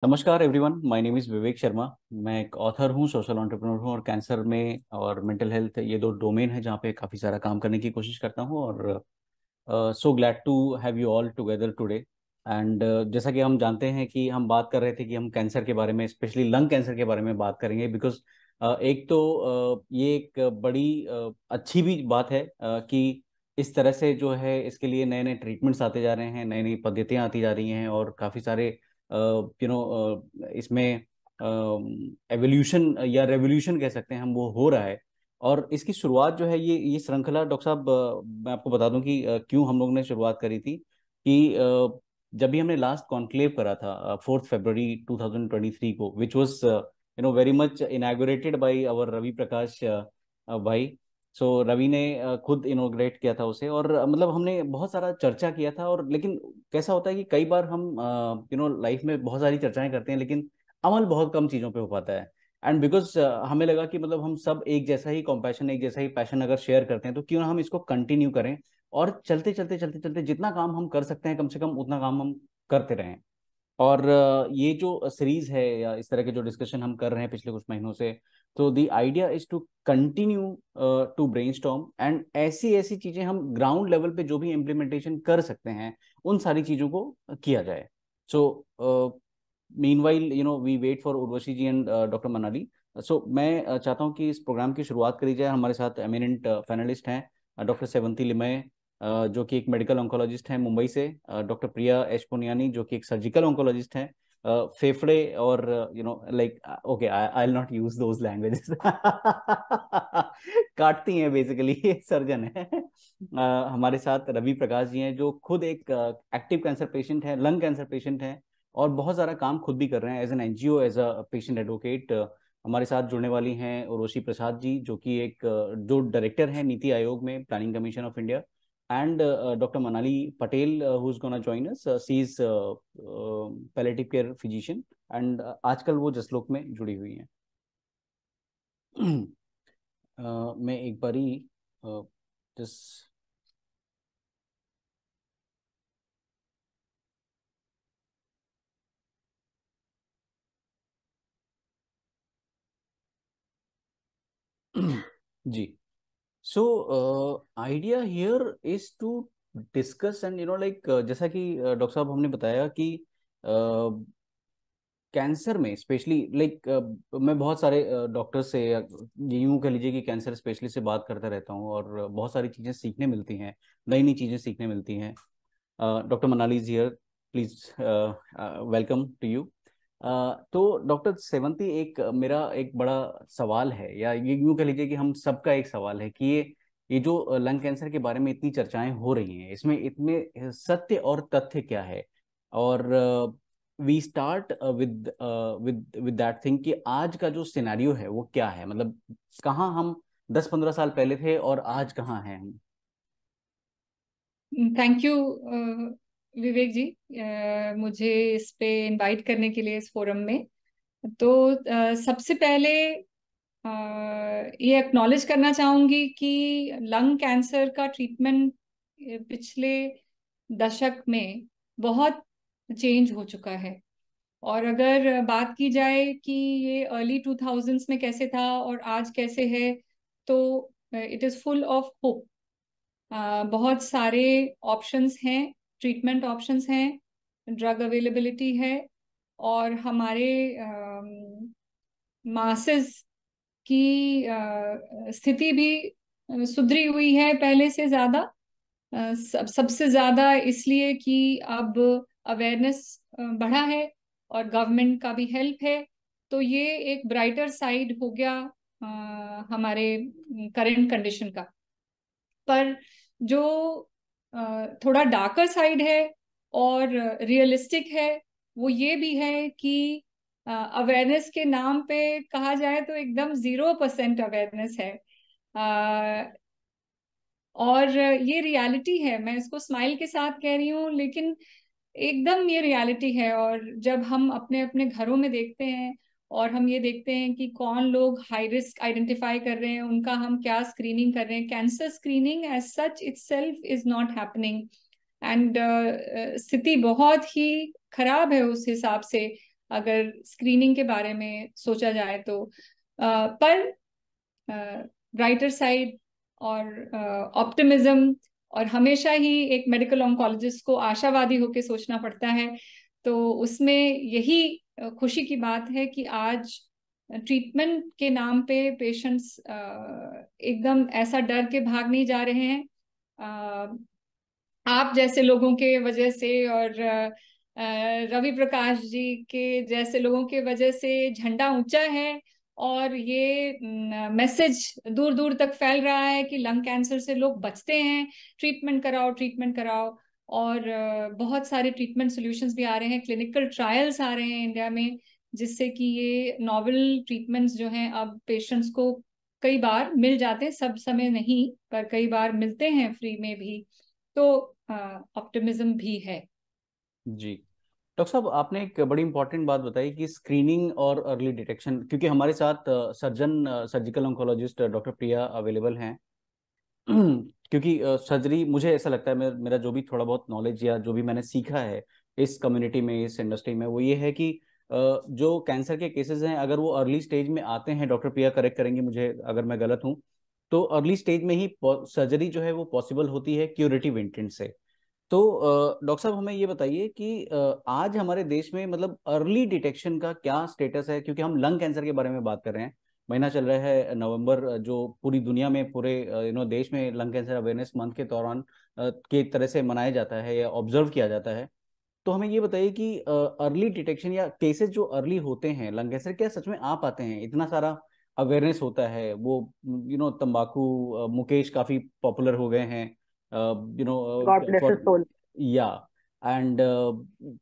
नमस्कार everyone, my name is Vivek Sharma. मैं एक ऑथर हूँ, सोशल एंटरप्रेन्योर हूँ और कैंसर में और मेंटल हेल्थ, ये दो डोमेन है जहाँ पे काफ़ी सारा काम करने की कोशिश करता हूँ। और so glad to have you all together today. And जैसा कि हम जानते हैं कि हम बात कर रहे थे कि हम कैंसर के बारे में, स्पेशली लंग कैंसर के बारे में बात करेंगे। बिकॉज एक तो ये एक बड़ी अच्छी भी बात है कि इस तरह से जो है इसके लिए नए नए ट्रीटमेंट्स आते जा रहे हैं, नई नई पद्धतियाँ आती जा रही हैं और काफ़ी सारे इसमें एवोल्यूशन या रेवोल्यूशन कह सकते हैं हम, वो हो रहा है। और इसकी शुरुआत जो है, ये श्रृंखला, डॉक्टर साहब, मैं आपको बता दूं कि क्यों हम लोग ने शुरुआत करी थी। कि जब भी हमने लास्ट कॉन्क्लेव करा था 4 फरवरी 2023 को, which was very much inaugurated by our Ravi Prakash भाई। सो रवि ने खुद इनोग्रेट किया था उसे। और मतलब हमने बहुत सारा चर्चा किया था। और लेकिन कैसा होता है कि कई बार हम लाइफ में बहुत सारी चर्चाएं करते हैं, लेकिन अमल बहुत कम चीज़ों पे हो पाता है। एंड बिकॉज हमें लगा कि मतलब हम सब एक जैसा ही कॉम्पैशन, एक जैसा ही पैशन अगर शेयर करते हैं, तो क्यों ना हम इसको कंटिन्यू करें और चलते चलते चलते चलते जितना काम हम कर सकते हैं, कम से कम उतना काम हम करते रहें। और ये जो सीरीज है या इस तरह के जो डिस्कशन हम कर रहे हैं पिछले कुछ महीनों से, तो the idea is to continue to brainstorm and ऐसी ऐसी चीजें हम ग्राउंड लेवल पे जो भी इम्प्लीमेंटेशन कर सकते हैं, उन सारी चीजों को किया जाए। So meanwhile we wait for Urvashi ji and doctor Manali. So मैं चाहता हूँ कि इस प्रोग्राम की शुरुआत करी जाए। हमारे साथ एमिनेंट पैनलिस्ट हैं डॉक्टर सेवंती लिमय, जो कि एक मेडिकल ऑन्कोलॉजिस्ट हैं मुंबई से, डॉक्टर प्रिया एच पुनियानी, जो कि एक सर्जिकल ऑन्कोलॉजिस्ट हैं, फेफड़े और like, okay, I will not use those languages काटती हैं बेसिकली, ये सर्जन है। हमारे साथ रवि प्रकाश जी हैं, जो खुद एक एक्टिव कैंसर पेशेंट है, लंग कैंसर पेशेंट है, और बहुत सारा काम खुद भी कर रहे हैं as an NGO, as a patient advocate. हमारे साथ जुड़ने वाली हैं उर्वशी प्रसाद जी, जो कि एक जो डायरेक्टर हैं नीति आयोग में, planning commission of India. And Dr. Manali Patel, who's gonna join us. She's palliative care physician and आजकल वो जसलोक में जुड़ी हुई हैं। मैं एक बारी जिस जी। So idea here is to discuss and like, जैसा कि डॉक्टर साहब हमने बताया कि कैंसर में स्पेशली लाइक, मैं बहुत सारे डॉक्टर से या यूं कह लीजिए कि कैंसर स्पेशलिस्ट से बात करता रहता हूँ, और बहुत सारी चीज़ें सीखने मिलती हैं, नई नई चीज़ें सीखने मिलती हैं। Doctor Manali is here, please welcome to you. तो डॉक्टर सेवंती, एक मेरा एक बड़ा सवाल है, या ये यूं कह लीजिए कि हम सबका एक सवाल है कि ये जो लंग कैंसर के बारे में इतनी चर्चाएं हो रही हैं, इसमें इतने सत्य और तथ्य क्या है। और we start with that thing कि आज का जो सिनेरियो है वो क्या है, मतलब कहाँ हम 10-15 साल पहले थे और आज कहाँ हैं हम। थैंक यू विवेक जी, मुझे इस पे इनवाइट करने के लिए इस फोरम में। तो सबसे पहले ये एक्नॉलेज करना चाहूंगी कि लंग कैंसर का ट्रीटमेंट पिछले दशक में बहुत चेंज हो चुका है। और अगर बात की जाए कि ये अर्ली 2000s में कैसे था और आज कैसे है, तो it is full of hope. बहुत सारे ऑप्शंस हैं, ट्रीटमेंट ऑप्शंस हैं, ड्रग अवेलेबिलिटी है, और हमारे मासेस की स्थिति भी सुधरी हुई है पहले से ज्यादा। सबसे ज्यादा इसलिए कि अब अवेयरनेस बढ़ा है और गवर्नमेंट का भी हेल्प है। तो ये एक ब्राइटर साइड हो गया हमारे करंट कंडीशन का। पर जो थोड़ा डार्कर साइड है और रियलिस्टिक है, वो ये भी है कि अवेयरनेस के नाम पे कहा जाए तो एकदम 0% अवेयरनेस है। अ, और ये रियलिटी है, मैं इसको स्माइल के साथ कह रही हूँ, लेकिन एकदम ये रियलिटी है। और जब हम अपने अपने घरों में देखते हैं और हम ये देखते हैं कि कौन लोग हाई रिस्क आइडेंटिफाई कर रहे हैं, उनका हम क्या स्क्रीनिंग कर रहे हैं, cancer screening as such itself is not happening. And स्थिति बहुत ही खराब है उस हिसाब से। अगर स्क्रीनिंग के बारे में सोचा जाए तो। पर ब्राइटर साइड और ऑप्टिमिज्म, और हमेशा ही एक मेडिकल ऑन्कोलॉजिस्ट को आशावादी होकर सोचना पड़ता है। तो उसमें यही खुशी की बात है कि आज ट्रीटमेंट के नाम पे पेशेंट्स एकदम ऐसा डर के भाग नहीं जा रहे हैं। आप जैसे लोगों के वजह से और रवि प्रकाश जी के जैसे लोगों के वजह से झंडा ऊंचा है, और ये मैसेज दूर दूर तक फैल रहा है कि लंग कैंसर से लोग बचते हैं, ट्रीटमेंट कराओ, ट्रीटमेंट कराओ। और बहुत सारे ट्रीटमेंट सॉल्यूशंस भी आ रहे हैं, क्लिनिकल ट्रायल्स आ रहे हैं इंडिया में, जिससे कि ये नॉवल ट्रीटमेंट्स जो हैं अब पेशेंट्स को कई बार मिल जाते हैं, सब समय नहीं पर कई बार मिलते हैं फ्री में भी। तो ऑप्टिमिज्म भी है। जी डॉक्टर साहब, आपने एक बड़ी इंपॉर्टेंट बात बताई कि स्क्रीनिंग और अर्ली डिटेक्शन, क्योंकि हमारे साथ सर्जिकल ऑन्कोलॉजिस्ट डॉक्टर प्रिया अवेलेबल हैं। क्योंकि सर्जरी, मुझे ऐसा लगता है, मेरा जो भी थोड़ा बहुत नॉलेज या जो भी मैंने सीखा है इस कम्युनिटी में, इस इंडस्ट्री में, वो ये है कि जो कैंसर के केसेस हैं, अगर वो अर्ली स्टेज में आते हैं, डॉक्टर प्रिया करेक्ट करेंगे मुझे अगर मैं गलत हूँ, तो अर्ली स्टेज में ही सर्जरी जो है वो पॉसिबल होती है क्यूरेटिव इंटेंट से। तो डॉक्टर साहब, हमें ये बताइए कि आज हमारे देश में मतलब अर्ली डिटेक्शन का क्या स्टेटस है, क्योंकि हम लंग कैंसर के बारे में बात कर रहे हैं। महीना चल रहा है नवंबर, जो पूरी दुनिया में, पूरे देश में लंग कैंसर अवेयरनेस मंथ के दौरान के तरह से मनाया जाता है या ऑब्जर्व किया जाता है। तो हमें ये बताइए कि अर्ली डिटेक्शन या केसेस जो अर्ली होते हैं लंग कैंसर, क्या सच में आ पाते हैं? इतना सारा अवेयरनेस होता है, वो तंबाकू, मुकेश काफी पॉपुलर हो गए हैं, God bless his for, soul. या एंड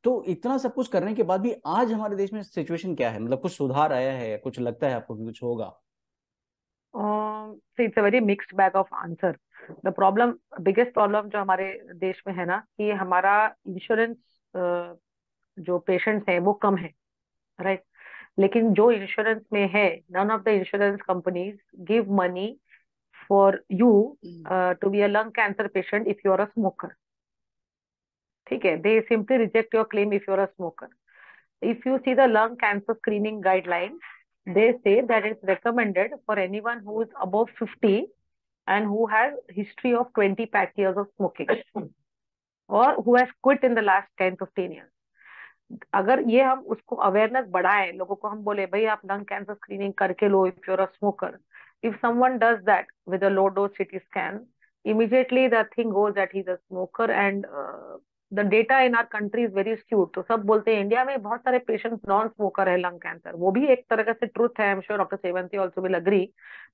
तो इतना सब कुछ करने के बाद भी आज हमारे देश में सिचुएशन क्या है? मतलब कुछ सुधार आया है? कुछ लगता है आपको कि कुछ होगा? It's a very mixed bag of answer. The problem, biggest problem जो हमारे देश में है ना, कि हमारा इंश्योरेंस जो पेशेंट्स हैं वो कम है, राइट। लेकिन जो इंश्योरेंस में है, none of the insurance companies give money for you to be a lung cancer patient if you are a smoker. ठीक है, they simply reject your claim if you are a smoker. If you see the lung cancer screening guidelines, they say that it's recommended for anyone who is above 50 and who has history of 20 pack years of smoking or who has quit in the last 10-15 years. अगर ये हम उसको awareness बढ़ाएं, लोगों को हम बोले भाई आप लंग कैंसर स्क्रीनिंग करके लो if you're a smoker, if someone does that with a low dose CT scan, immediately the thing goes that he's a smoker and the data in our country is very skewed. तो सब बोलते हैं India में बहुत सारे patients non smoker है lung cancer, वो भी एक तरह से ट्रुथ है, I am sure doctor Sevanti also will agree.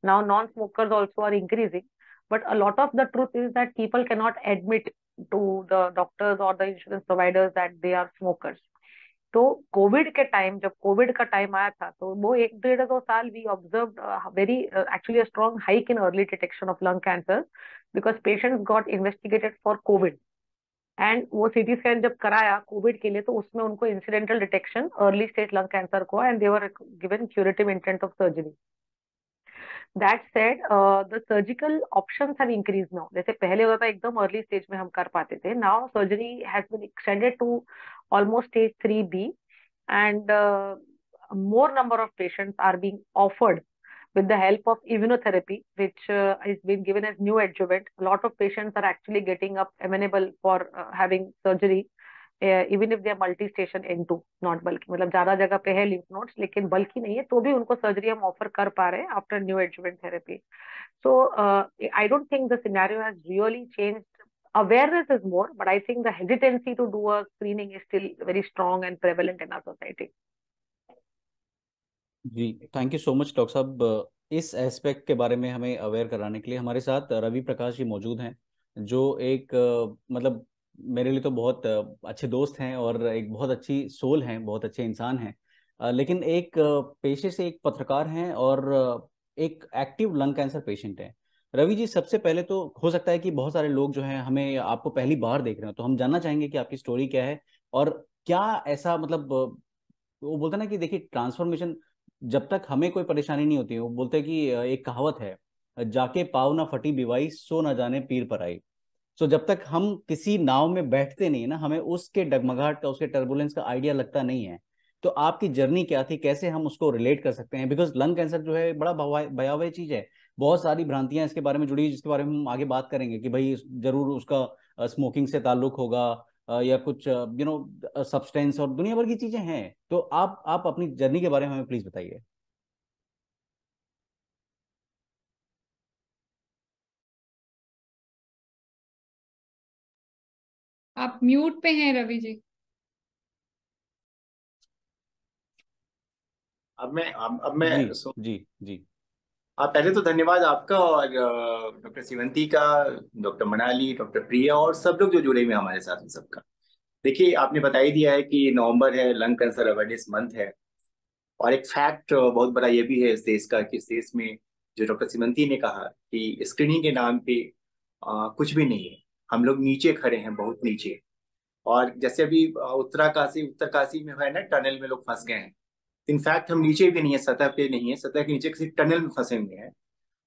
Now non smokers also are increasing, but a lot of the truth is that people cannot admit to the doctors or the insurance providers that they are smokers. तो Covid के time, जब Covid का time आया था, तो वो 1-1.5 साल we observe very actually a strong hike in early detection of lung cancer because patients got investigated for Covid. And वो सीटी स्कैन जब कराया कोविड के लिए, तो उसमें उनको incidental detection early stage lung cancer को, and they were given curative intent of surgery. That said the surgical options have increase now. जैसे पहले होता था एकदम अर्ली स्टेज में हम कर पाते थे, now surgery has been extended to almost stage 3B, and more number of patients are being offered with the help of immunotherapy, which is being given as new adjuvant. A lot of patients are actually getting up amenable for having surgery, even if they are multi-station N2, not bulky. मतलब ज्यादा जगह पे है lymph nodes लेकिन bulky नहीं है, तो भी उनको सर्जरी हम ऑफर कर पा रहे हैं after new adjuvant therapy. So I don't think the scenario has really changed. Awareness is more, but I think the hesitancy to do a screening is still very strong and prevalent in our society. जी, thank you so much doctor साहब। इस aspect के बारे में हमें aware कराने के लिए हमारे साथ रवि प्रकाश जी मौजूद हैं, जो एक मतलब मेरे लिए तो बहुत अच्छे दोस्त हैं और एक बहुत अच्छी सोल हैं, बहुत अच्छे इंसान हैं, लेकिन एक पेशे से एक पत्रकार हैं और एक एक्टिव लंग कैंसर पेशेंट हैं। रवि जी, सबसे पहले तो हो सकता है कि बहुत सारे लोग जो हैं हमें, आपको पहली बार देख रहे हो, तो हम जानना चाहेंगे कि आपकी स्टोरी क्या है और क्या ऐसा, मतलब वो बोलते हैं ना कि देखिए, ट्रांसफॉर्मेशन, जब तक हमें कोई परेशानी नहीं होती है, वो बोलते हैं कि एक कहावत है, जाके पाँव ना फटी बिवाई सो ना जाने पीर पर आई। सो जब तक हम किसी नाव में बैठते नहीं ना, हमें उसके डगमगाहट का, उसके टर्बुलेंस का आइडिया लगता नहीं है। तो आपकी जर्नी क्या थी, कैसे हम उसको रिलेट कर सकते हैं? बिकॉज लंग कैंसर जो है बड़ा भयावह चीज है, बहुत सारी भ्रांतियां इसके बारे में जुड़ी है, जिसके बारे में हम आगे बात करेंगे कि भाई जरूर उसका स्मोकिंग से ताल्लुक होगा, या कुछ सब्सटेंस और दुनिया भर की चीजें हैं। तो आप अपनी जर्नी के बारे में हमें प्लीज बताइए। आप म्यूट पे हैं रवि जी। अब मैं जी जी जी। पहले तो धन्यवाद आपका और डॉक्टर सिवंती का, डॉक्टर मनाली, डॉक्टर प्रिया और सब लोग जो जुड़े हुए हैं हमारे साथ, उन सबका। देखिए, आपने बता ही दिया है कि नवंबर है, लंग कैंसर अवेयरनेस मंथ है। और एक फैक्ट बहुत बड़ा ये भी है इस देश का कि इस देश में जो डॉक्टर सिवंती ने कहा कि स्क्रीनिंग के नाम पे कुछ भी नहीं है। हम लोग नीचे खड़े हैं, बहुत नीचे। और जैसे अभी उत्तरकाशी में है ना, टनल में लोग फंस गए हैं। इनफैक्ट हम नीचे भी नहीं है, सतह पे नहीं है, सतह के नीचे किसी टनल में फंसे हुए हैं।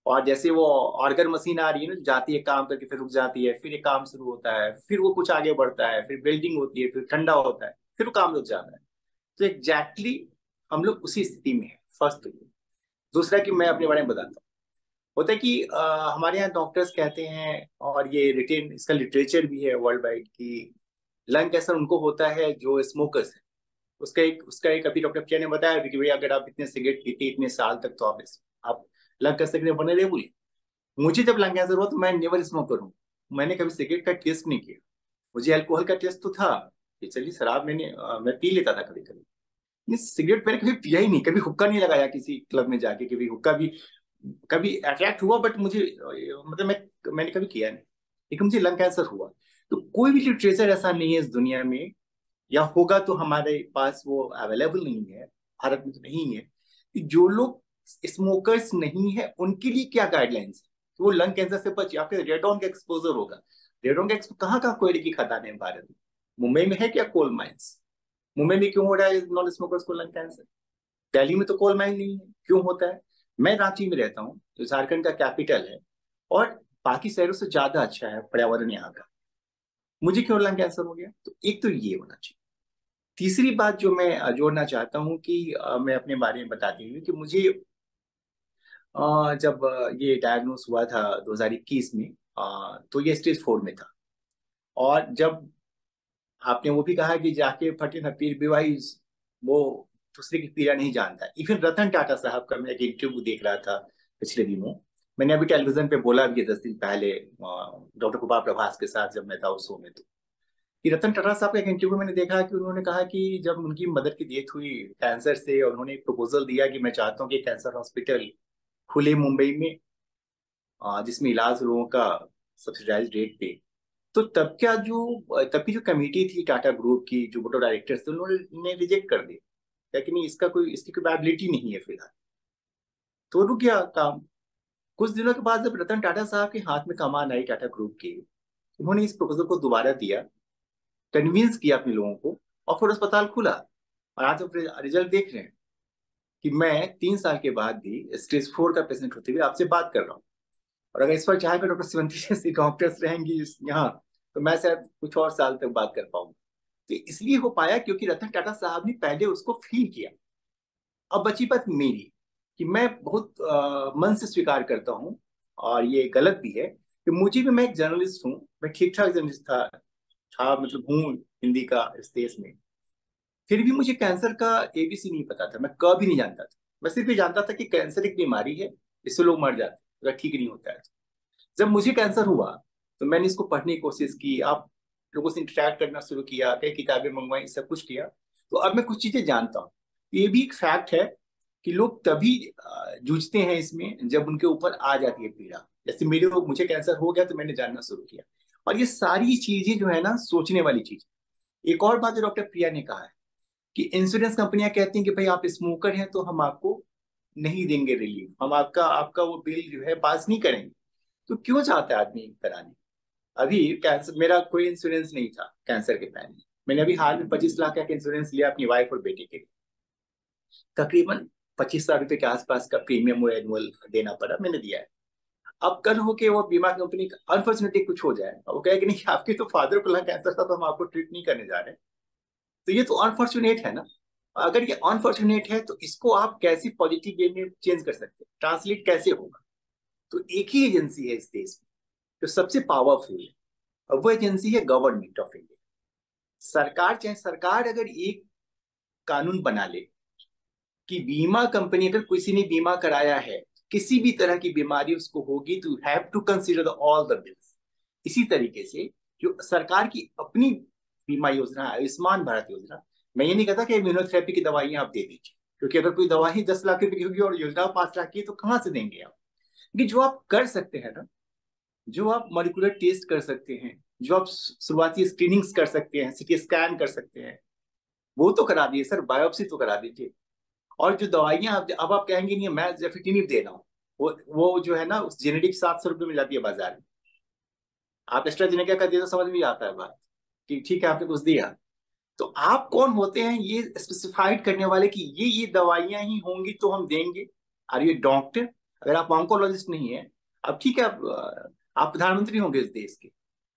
और जैसे वो ऑर्गन मशीन आ रही है ना, जाती है काम करके, फिर रुक जाती है, फिर एक काम शुरू होता है, फिर वो कुछ आगे बढ़ता है, फिर बिल्डिंग होती है, फिर ठंडा होता है, फिर वो काम रुक जाता है। तो एग्जैक्टली हम लोग उसी स्थिति में है। फर्स्ट तो ये। दूसरा कि मैं अपने बारे में बताता हूँ। होता है कि हमारे यहाँ डॉक्टर्स कहते हैं, और ये रिटेन इसका लिटरेचर भी है वर्ल्ड वाइड, कि लंग कैंसर उनको होता है जो स्मोकर्स है। उसका एक अभी डॉक्टर प्रिया ने बताया भी कि भाई अगर आप इतने सिगरेट पीते इतने साल तक, तो आप लंग कैंसर के बने रहे बोलिए। मुझे जब लंग कैंसर हुआ तो मैं नेवर स्मोकर हूँ। मैंने कभी सिगरेट का टेस्ट नहीं किया। मुझे अल्कोहल का टेस्ट तो था कि चलिए शराब मैं पी लेता था कभी कभी। नहीं, सिगरेट मैंने कभी पिया ही नहीं, कभी हुक्का नहीं लगाया किसी क्लब में जाके, कभी हुक्का भी कभी अट्रैक्ट हुआ, बट मुझे मतलब मैंने कभी किया नहीं। लेकिन मुझे लंग कैंसर हुआ। तो कोई भी लिटरेचर ऐसा नहीं है इस दुनिया में, या होगा तो हमारे पास वो अवेलेबल नहीं है, भारत में तो नहीं है, कि जो लोग स्मोकर्स नहीं है उनके लिए क्या गाइडलाइंस है कि वो लंग कैंसर से बचे। आपके रेडॉन का एक्सपोजर होगा। रेडॉन का कहाँ कहाँ कोयले की खदानें हैं भारत में? मुंबई में है क्या कोल माइंस? मुंबई में क्यों हो रहा है नॉन स्मोकर्स को लंग कैंसर? दिल्ली में तो कोल माइन नहीं है, क्यों होता है? मैं रांची में रहता हूँ, जो झारखंड का कैपिटल है, और बाकी शहरों से ज्यादा अच्छा है पर्यावरण यहाँ का। मुझे क्यों लंग कैंसर हो गया? तो एक तो ये होना चाहिए। तीसरी बात जो मैं जोड़ना चाहता हूँ कि मैं अपने बारे में बताती हूँ कि मुझे जब ये डायग्नोस हुआ था 2021 में, तो ये स्टेज 4 में था। और जब आपने वो भी कहा कि जाके फटे न पीर बिवाई, वो दूसरे की पीड़ा नहीं जानता। इवन रतन टाटा साहब का मैं एक इंटरव्यू देख रहा था पिछले दिनों। मैंने अभी टेलीविजन पे बोला भी 10 दिन पहले डॉक्टर कुमार प्रभास के साथ जब मैं था उस शो में, तो कि रतन टाटा साहब का एक इंटरव्यू मैंने देखा कि उन्होंने कहा कि जब उनकी मदर की डेथ हुई कैंसर से, और उन्होंने एक प्रपोजल दिया कि मैं चाहता हूँ कि कैंसर हॉस्पिटल खुले मुंबई में, जिसमें इलाज लोगों का सब्सिडाइज रेट पे। तो तब की जो कमेटी थी टाटा ग्रुप की, जो बोर्ड ऑफ डायरेक्टर्स थे, उन्होंने रिजेक्ट कर दिया कि नहीं, इसकी कोई वायबिलिटी नहीं है फिलहाल। तो रुक गया काम। कुछ दिनों के बाद जब रतन टाटा साहब के हाथ में कमान आई टाटा ग्रुप की, उन्होंने इस प्रपोजल को दोबारा दिया, कन्विंस किया अपने लोगों को, और फिर अस्पताल खुला। और आज आप रिजल्ट देख रहे हैं कि मैं 3 साल के बाद भी स्टेज 4 का पेशेंट होते हुए आपसे बात कर रहा हूँ। और अगर इस पर चाहे तो डॉक्टर सिवंती जैसे डॉक्टर्स रहेंगी यहाँ, तो मैं शायद कुछ और साल तक बात कर पाऊंगा। तो इसलिए हो पाया क्योंकि रतन टाटा साहब ने पहले उसको फील किया। अब बची बात मेरी, कि मैं बहुत मन से स्वीकार करता हूँ, और ये गलत भी है कि मुझे भी, मैं एक जर्नलिस्ट हूँ, मैं ठीक ठाक जर्नलिस्ट था मतलब हूँ हिंदी का इस देश में। फिर भी मुझे कैंसर का एबीसी नहीं पता था, मैं कभी नहीं जानता था। मैं सिर्फ ये जानता था कि कैंसर एक बीमारी है, इससे लोग मर जाते हैं अगर ठीक नहीं होता है। जब मुझे कैंसर हुआ तो मैंने इसको पढ़ने की कोशिश की, आप लोगों से इंटरेक्ट करना शुरू किया, कई किताबें मंगवाई, सब कुछ किया। तो अब मैं कुछ चीजें जानता हूँ। ये भी एक फैक्ट है कि लोग तभी जूझते हैं इसमें जब उनके ऊपर आ जाती है पीड़ा। जैसे मुझे कैंसर हो गया तो मैंने जानना शुरू किया। और ये सारी चीजें जो है ना, सोचने वाली चीज। एक और बात जो डॉक्टर प्रिया ने कहा है कि इंश्योरेंस कंपनियां कहती हैं कि भाई आप स्मोकर हैं तो हम आपको नहीं देंगे रिलीफ, हम आपका आपका वो बिल जो है पास नहीं करेंगे। तो क्यों चाहता है आदमी कराने? अभी कैंसर, मेरा कोई इंश्योरेंस नहीं था कैंसर के पहले। मैंने अभी हाल में 25 लाख का इंश्योरेंस लिया अपनी वाइफ और बेटी के लिए। तकरीबन 25 लाख रुपए के आसपास का प्रीमियम वो एनुअल देना पड़ा, मैंने दिया है। अब कल हो के वो बीमा कंपनी अनफॉर्चुनेटली कुछ हो जाए, वो कहे कि नहीं आपके तो फादर को लंग कैंसर था तो हम आपको ट्रीट नहीं करने जा रहे। तो ये तो अनफॉर्चुनेट है ना। अगर ये अनफॉर्चुनेट है तो इसको आप कैसे पॉजिटिव वे में चेंज कर सकते हैं, ट्रांसलेट कैसे होगा? तो एक ही एजेंसी है इस देश में जो सबसे पावरफुल है, और वो एजेंसी है गवर्नमेंट ऑफ इंडिया। सरकार, चाहे सरकार अगर एक कानून बना ले कि बीमा कंपनी, अगर किसी ने बीमा कराया है, किसी भी तरह की बीमारी उसको होगी, तो have to consider all the bills. इसी तरीके से जो सरकार की अपनी बीमा योजना, आयुष्मान भारत योजना, मैं ये नहीं कहता कि इम्यूनोथेरेपी की दवाइयां आप दे दीजिए, क्योंकि अगर कोई दवाई 10 लाख रुपए की होगी और योजना 5 लाख की, तो कहाँ से देंगे आप? कि जो आप कर सकते हैं ना, जो आप मॉलिक्यूलर टेस्ट कर सकते हैं, जो आप शुरुआती स्क्रीनिंग्स कर सकते हैं, सीटी स्कैन कर सकते हैं, वो तो करा दिए सर, बायोप्सी तो करा दीजिए। और जो दवाइयां अब आप कहेंगे नहीं मैं जेफिटिनिव दे रहा हूँ, वो जो है ना उस जेनेटिक 700 रुपये में जाती है बाजार में। आप एस्ट्राजेनेका का दे तो समझ में आता है बात कि ठीक है आपने कुछ दिया, तो आप कौन होते हैं ये स्पेसिफाइड करने वाले कि ये दवाइयां ही होंगी तो हम देंगे? Are you doctor? अगर आप ऑन्कोलॉजिस्ट नहीं है, अब ठीक है आप प्रधानमंत्री होंगे इस देश के,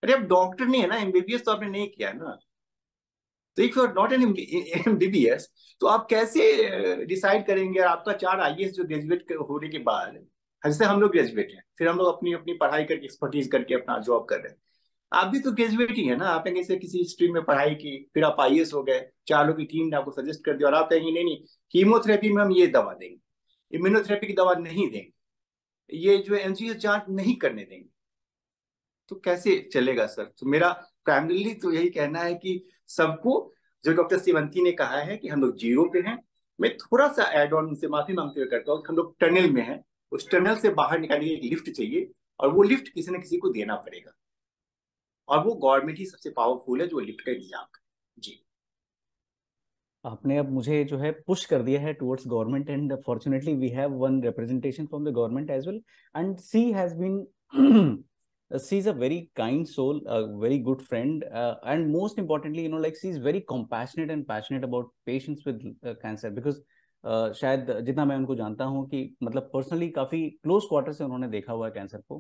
अरे आप डॉक्टर नहीं है ना, एमबीबीएस तो आपने नहीं किया ना, तो if you are not an MBBS, तो आप कैसे डिसाइड करेंगे? आपका 4 आईएएस जो ग्रेजुएट होने के बाद, जैसे हम लोग ग्रेजुएट हैं, फिर हम लोग अपनी अपनी पढ़ाई करके एक्सपर्टीज करके अपना जॉब कर रहे हैं, आप भी तो ग्रेजुएट ही है ना, आपने किसी स्ट्रीम में पढ़ाई की, फिर आप आईएएस हो गए, 4 लोगों की टीम ने आपको सजेस्ट कर दिया, और आप कहेंगे नहीं नहीं कीमोथेरेपी में हम ये दवा देंगे, इम्यूनोथेरेपी की दवा नहीं देंगे, ये जो एमजीएस जांच नहीं करने देंगे, तो कैसे चलेगा सर? तो मेरा प्राइमरीली तो यही कहना है कि सबको, जो डॉक्टर सेवंती ने कहा है कि हम लोग जीरो पे हैं, मैं थोड़ा सा एड ऑन उनसे माफी मांगते हुए करता हूँ, हम लोग टनल में हैं, उस टनल से बाहर निकालने के लिए एक लिफ्ट चाहिए, और वो लिफ्ट किसी न किसी को देना पड़ेगा, और वो गवर्नमेंट ही सबसे पावरफुल है जो लिफ्ट का इंतजाम करे। जी। आपने अब मुझे जो है पुश कर दिया है towards government, and fortunately we have one representation from the government as well, and she has been she is a very kind soul, a very good friend, and most importantly, you know, like she is very compassionate and passionate about patients with cancer, because शायद जितना मैं उनको जानता हूँ कि मतलब personally काफी close quarter से उन्होंने देखा हुआ है कैंसर को।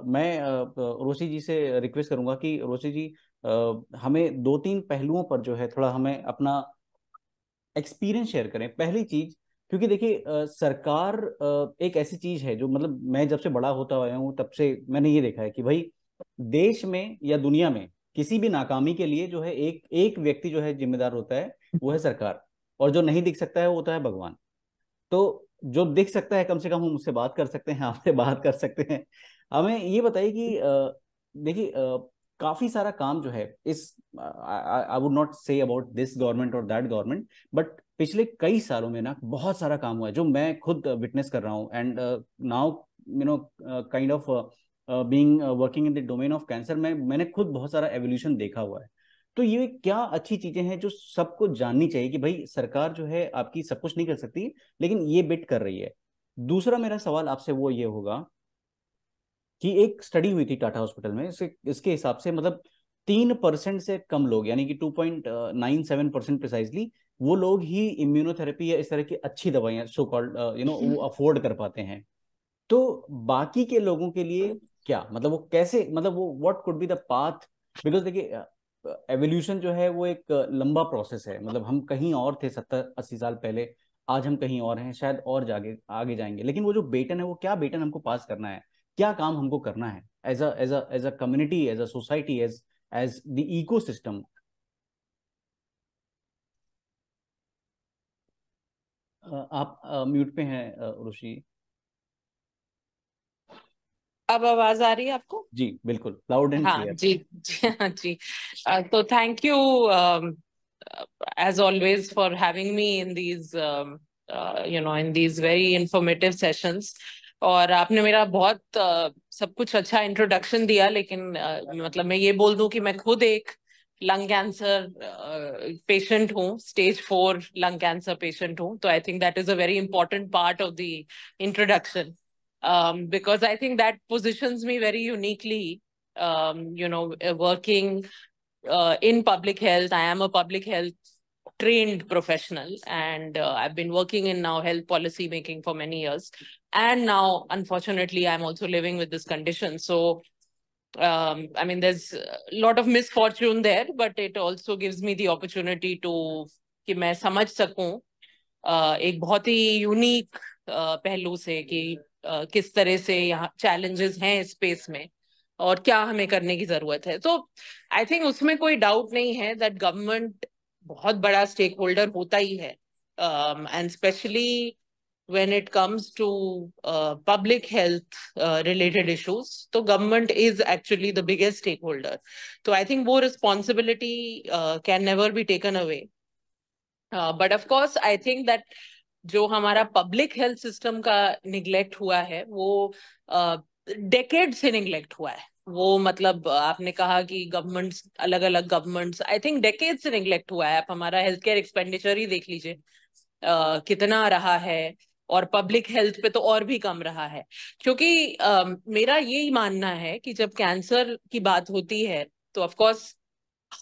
मैं रोशी जी से रिक्वेस्ट करूंगा कि रोशी जी हमें 2-3 पहलुओं पर जो है थोड़ा हमें अपना एक्सपीरियंस शेयर करें। पहली चीज, क्योंकि देखिए सरकार एक ऐसी चीज है जो मतलब मैं जब से बड़ा होता आया हूँ तब से मैंने ये देखा है कि भाई देश में या दुनिया में किसी भी नाकामी के लिए जो है एक एक व्यक्ति जो है जिम्मेदार होता है, वो है सरकार, और जो नहीं दिख सकता है वो होता है भगवान। तो जो दिख सकता है कम से कम हम उससे बात कर सकते हैं, आपसे बात कर सकते हैं। हमें ये बताइए कि देखिए काफी सारा काम जो है इस, I would not say about this government और दैट गवर्नमेंट, बट पिछले कई सालों में ना बहुत सारा काम हुआ है जो मैं खुद विटनेस कर रहा हूँ, and now you know kind of being working in the domain of cancer में मैंने खुद बहुत सारा एवोल्यूशन देखा हुआ है। तो ये क्या अच्छी चीजें हैं जो सबको जाननी चाहिए कि भाई सरकार जो है आपकी सब कुछ नहीं कर सकती, लेकिन ये बिट कर रही है। दूसरा मेरा सवाल आपसे वो ये होगा कि एक स्टडी हुई थी टाटा हॉस्पिटल में, इसके हिसाब से मतलब 3% से कम लोग, यानी कि 2.97% प्रिसाइजली, वो लोग ही इम्यूनोथेरेपी या इस तरह की अच्छी दवाइयां सो कॉल्ड यू नो वो अफोर्ड कर पाते हैं। तो बाकी के लोगों के लिए क्या मतलब, वो कैसे, मतलब वो what could be the path? Because देखिए एवोल्यूशन जो है वो एक लंबा प्रोसेस है, मतलब हम कहीं और थे 70-80 साल पहले, आज हम कहीं और हैं, शायद और जागे आगे जाएंगे, लेकिन वो जो बेटन है वो क्या बेटन हमको पास करना है, क्या काम हमको करना है as a community, as a society, as the ecosystem. आप म्यूट पे हैं ऋषि। अब आवाज आ रही है आपको? जी बिल्कुल, लाउड एंड हाँ क्लियर। जी जी हाँ जी। तो thank you as always for having me in these in these very informative sessions। और आपने मेरा बहुत सब कुछ अच्छा इंट्रोडक्शन दिया, लेकिन मतलब मैं ये बोल दूं कि मैं खुद एक लंग कैंसर पेशेंट हूँ, स्टेज 4 लंग कैंसर पेशेंट हूँ। तो I think that is a very important part of the introduction, because I think that positions me very uniquely, working in public health. I am a public health trained professional, and I've been working in now health policy making for many years. And now, unfortunately, I'm also living with this condition. So, I mean, there's a lot of misfortune there, but it also gives me the opportunity to कि मैं समझ सकूं एक बहुत ही unique पहलू से कि किस तरह से यहाँ चैलेंजेस हैं इस स्पेस में और क्या हमें करने की जरूरत है। तो आई थिंक उसमें कोई डाउट नहीं है दैट गवर्नमेंट बहुत बड़ा स्टेक होल्डर होता ही है, and specially when it comes to public health related issues, तो government is actually the biggest stakeholder. तो I think वो responsibility can never be taken away. But of course I think that जो हमारा public health system का neglect हुआ है वो decade से निग्लेक्ट हुआ है। वो मतलब आपने कहा कि गवर्नमेंट्स, अलग अलग गवर्नमेंट्स, आई थिंक डेकेड से निग्लेक्ट हुआ है। आप हमारा हेल्थ केयर एक्सपेंडिचर ही देख लीजिए कितना रहा है, और पब्लिक हेल्थ पे तो और भी कम रहा है। क्योंकि मेरा यही मानना है कि जब कैंसर की बात होती है तो ऑफ कोर्स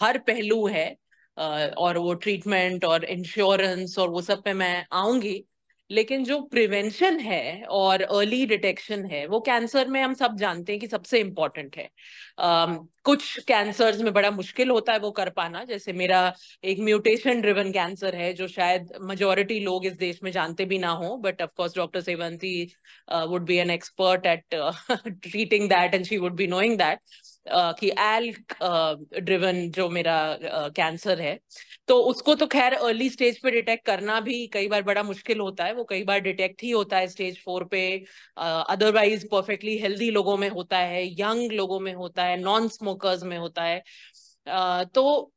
हर पहलू है, और वो ट्रीटमेंट और इंश्योरेंस और वो सब पे मैं आऊंगी, लेकिन जो प्रिवेंशन है और अर्ली डिटेक्शन है वो कैंसर में हम सब जानते हैं कि सबसे इम्पोर्टेंट है। कुछ कैंसर्स में बड़ा मुश्किल होता है वो कर पाना, जैसे मेरा एक म्यूटेशन ड्रिवन कैंसर है जो शायद मेजोरिटी लोग इस देश में जानते भी ना हो, but of course doctor Sevanti would be an expert at treating that and she would be knowing that कि एल्क ड्रिवन जो मेरा कैंसर है, तो उसको तो खैर अर्ली स्टेज पे डिटेक्ट करना भी कई बार बड़ा मुश्किल होता है। वो कई बार डिटेक्ट ही होता है स्टेज 4 पे, अदरवाइज परफेक्टली हेल्दी लोगों में होता है, यंग लोगों में होता है, नॉन स्मोकर्स में होता है। तो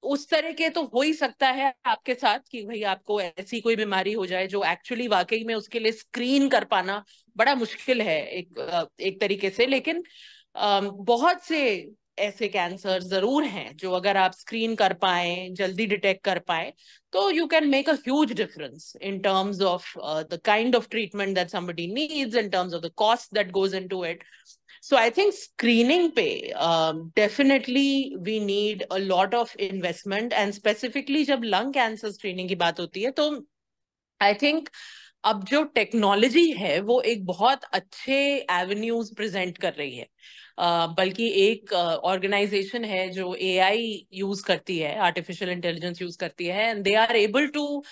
उस तरह के तो हो ही सकता है आपके साथ कि भाई आपको ऐसी कोई बीमारी हो जाए जो एक्चुअली वाकई में उसके लिए स्क्रीन कर पाना बड़ा मुश्किल है एक तरीके से। लेकिन बहुत से ऐसे कैंसर जरूर हैं जो अगर आप स्क्रीन कर पाए, जल्दी डिटेक्ट कर पाए, तो you can make a huge difference in terms of the kind of treatment that somebody needs, in terms of the cost that goes into it. So I think screening पे definitely we need a lot of investment, and specifically जब lung cancer screening की बात होती है तो I think अब जो technology है वो एक बहुत अच्छे एवेन्यूज प्रेजेंट कर रही है। बल्कि एक ऑर्गेनाइजेशन है जो एआई यूज करती है, आर्टिफिशियल इंटेलिजेंस यूज करती है, and they are able to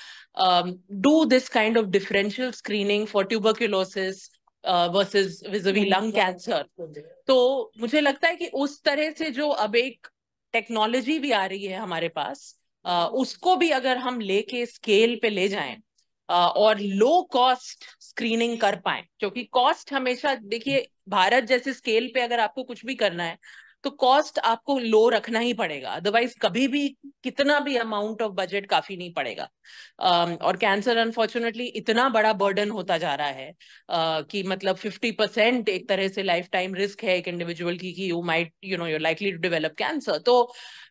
do this kind of differential screening for tuberculosis versus विज़िबी लंग कैंसर। तो मुझे लगता है कि उस तरह से जो अब एक टेक्नोलॉजी भी आ रही है हमारे पास, उसको भी अगर हम लेके स्केल पे ले जाएं और लो कॉस्ट स्क्रीनिंग कर पाए, क्योंकि कॉस्ट हमेशा देखिए भारत जैसे स्केल पे अगर आपको कुछ भी करना है तो कॉस्ट आपको लो रखना ही पड़ेगा, अदरवाइज कभी भी कितना भी अमाउंट ऑफ बजट काफी नहीं पड़ेगा। और कैंसर अनफॉर्चुनेटली इतना बड़ा बर्डन होता जा रहा है कि मतलब 50% एक तरह से लाइफ टाइम रिस्क है एक इंडिविजुअल की you might you're likely to develop cancer. तो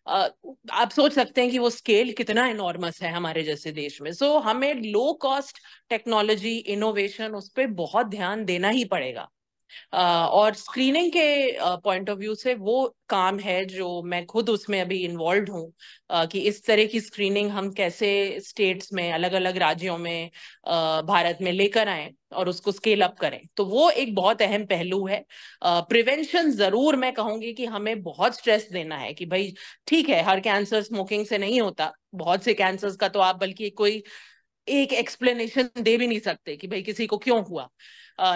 आप सोच सकते हैं कि वो स्केल कितना इनॉर्मस है हमारे जैसे देश में। सो हमें लो कॉस्ट टेक्नोलॉजी, इनोवेशन, उस पर बहुत ध्यान देना ही पड़ेगा। और स्क्रीनिंग के पॉइंट ऑफ व्यू से वो काम है जो मैं खुद उसमें अभी इन्वॉल्व हूँ कि इस तरह की स्क्रीनिंग हम कैसे स्टेट्स में, अलग अलग राज्यों में भारत में लेकर आए और उसको स्केल अप करें। तो वो एक बहुत अहम पहलू है। प्रिवेंशन जरूर मैं कहूंगी कि हमें बहुत स्ट्रेस देना है कि भाई ठीक है, हर कैंसर स्मोकिंग से नहीं होता, बहुत से कैंसर्स का तो आप बल्कि कोई एक एक्सप्लेनेशन दे भी नहीं सकते कि भाई किसी को क्यों हुआ।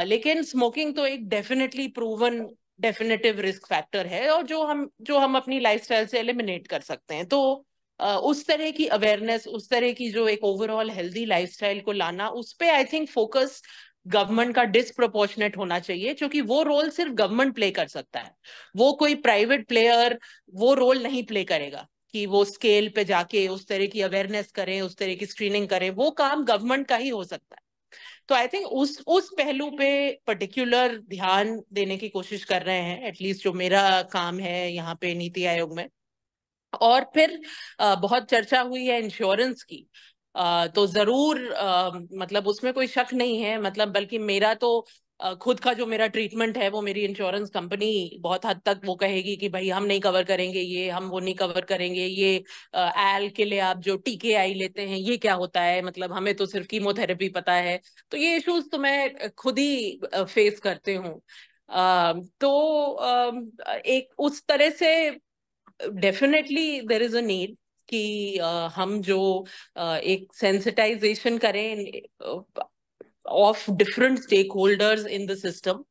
लेकिन स्मोकिंग तो एक definitely proven definitive risk factor है, और जो हम अपनी लाइफस्टाइल से एलिमिनेट कर सकते हैं। तो उस तरह की अवेयरनेस, उस तरह की जो एक ओवरऑल हेल्दी लाइफस्टाइल को लाना, उस पे आई थिंक फोकस गवर्नमेंट का डिस्प्रोपोर्शनेट होना चाहिए, क्योंकि वो रोल सिर्फ गवर्नमेंट प्ले कर सकता है। वो कोई प्राइवेट प्लेयर वो रोल नहीं प्ले करेगा कि वो स्केल पे जाके उस तरह की अवेयरनेस करें, उस तरह की स्क्रीनिंग करें। वो काम गवर्नमेंट का ही हो सकता है। तो आई थिंक उस पहलू पे पर्टिकुलर ध्यान देने की कोशिश कर रहे हैं, एटलीस्ट जो मेरा काम है यहाँ पे नीति आयोग में। और फिर बहुत चर्चा हुई है इंश्योरेंस की, तो जरूर मतलब उसमें कोई शक नहीं है, मतलब बल्कि मेरा तो खुद का जो मेरा ट्रीटमेंट है वो मेरी इंश्योरेंस कंपनी बहुत हद तक वो कहेगी कि भाई हम नहीं कवर करेंगे ये, हम वो नहीं कवर करेंगे ये, एल के लिए आप जो टीकेआई लेते हैं ये क्या होता है, मतलब हमें तो सिर्फ कीमोथेरेपी पता है। तो ये इश्यूज तो मैं खुद ही फेस करते हूँ। तो एक उस तरह से definitely there is a need कि हम जो एक सेंसिटाइजेशन करें of different stakeholders in the system,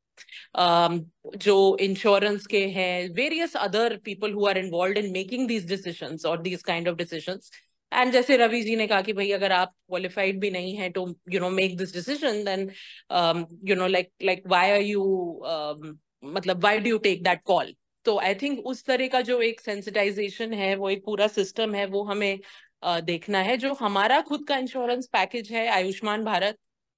जो इंश्योरेंस के हैं, various other people who are involved in making these decisions और these kind of decisions. And जैसे रवि जी ने कहा कि भाई अगर आप क्वालिफाइड भी नहीं है to make this decision, then like why are you, मतलब why do you take that call. तो आई थिंक उस तरह का जो एक सेंसिटाइजेशन है, वो एक पूरा सिस्टम है, वो हमें देखना है। जो हमारा खुद का इंश्योरेंस पैकेज है आयुष्मान भारत,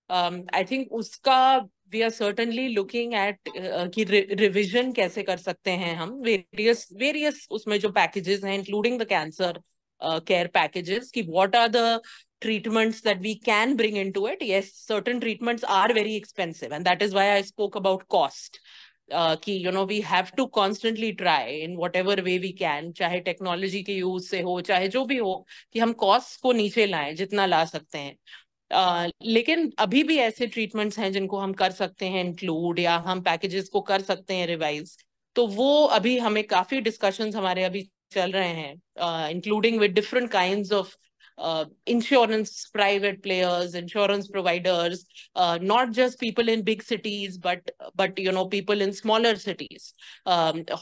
आई थिंक उसका we are certainly looking at कि रिविजन कैसे कर सकते हैं हम, वेरियस वेरियस उसमें जो पैकेजेस हैं including the cancer care packages, ki what are the treatments that we can bring into it. Yes, certain treatments are very expensive, and that is why I spoke about cost. कि we have to constantly try in whatever way we can, चाहे technology के use से हो, चाहे जो भी हो, कि हम कॉस्ट को नीचे लाएं जितना ला सकते हैं। लेकिन अभी भी ऐसे ट्रीटमेंट्स हैं जिनको हम कर सकते हैं इंक्लूड, या हम पैकेजेस को कर सकते हैं रिवाइज। तो वो अभी हमें काफी डिस्कशंस हमारे अभी चल रहे हैं, including with different kinds of insurance private players, insurance providers, not just people in big cities, but people in smaller cities,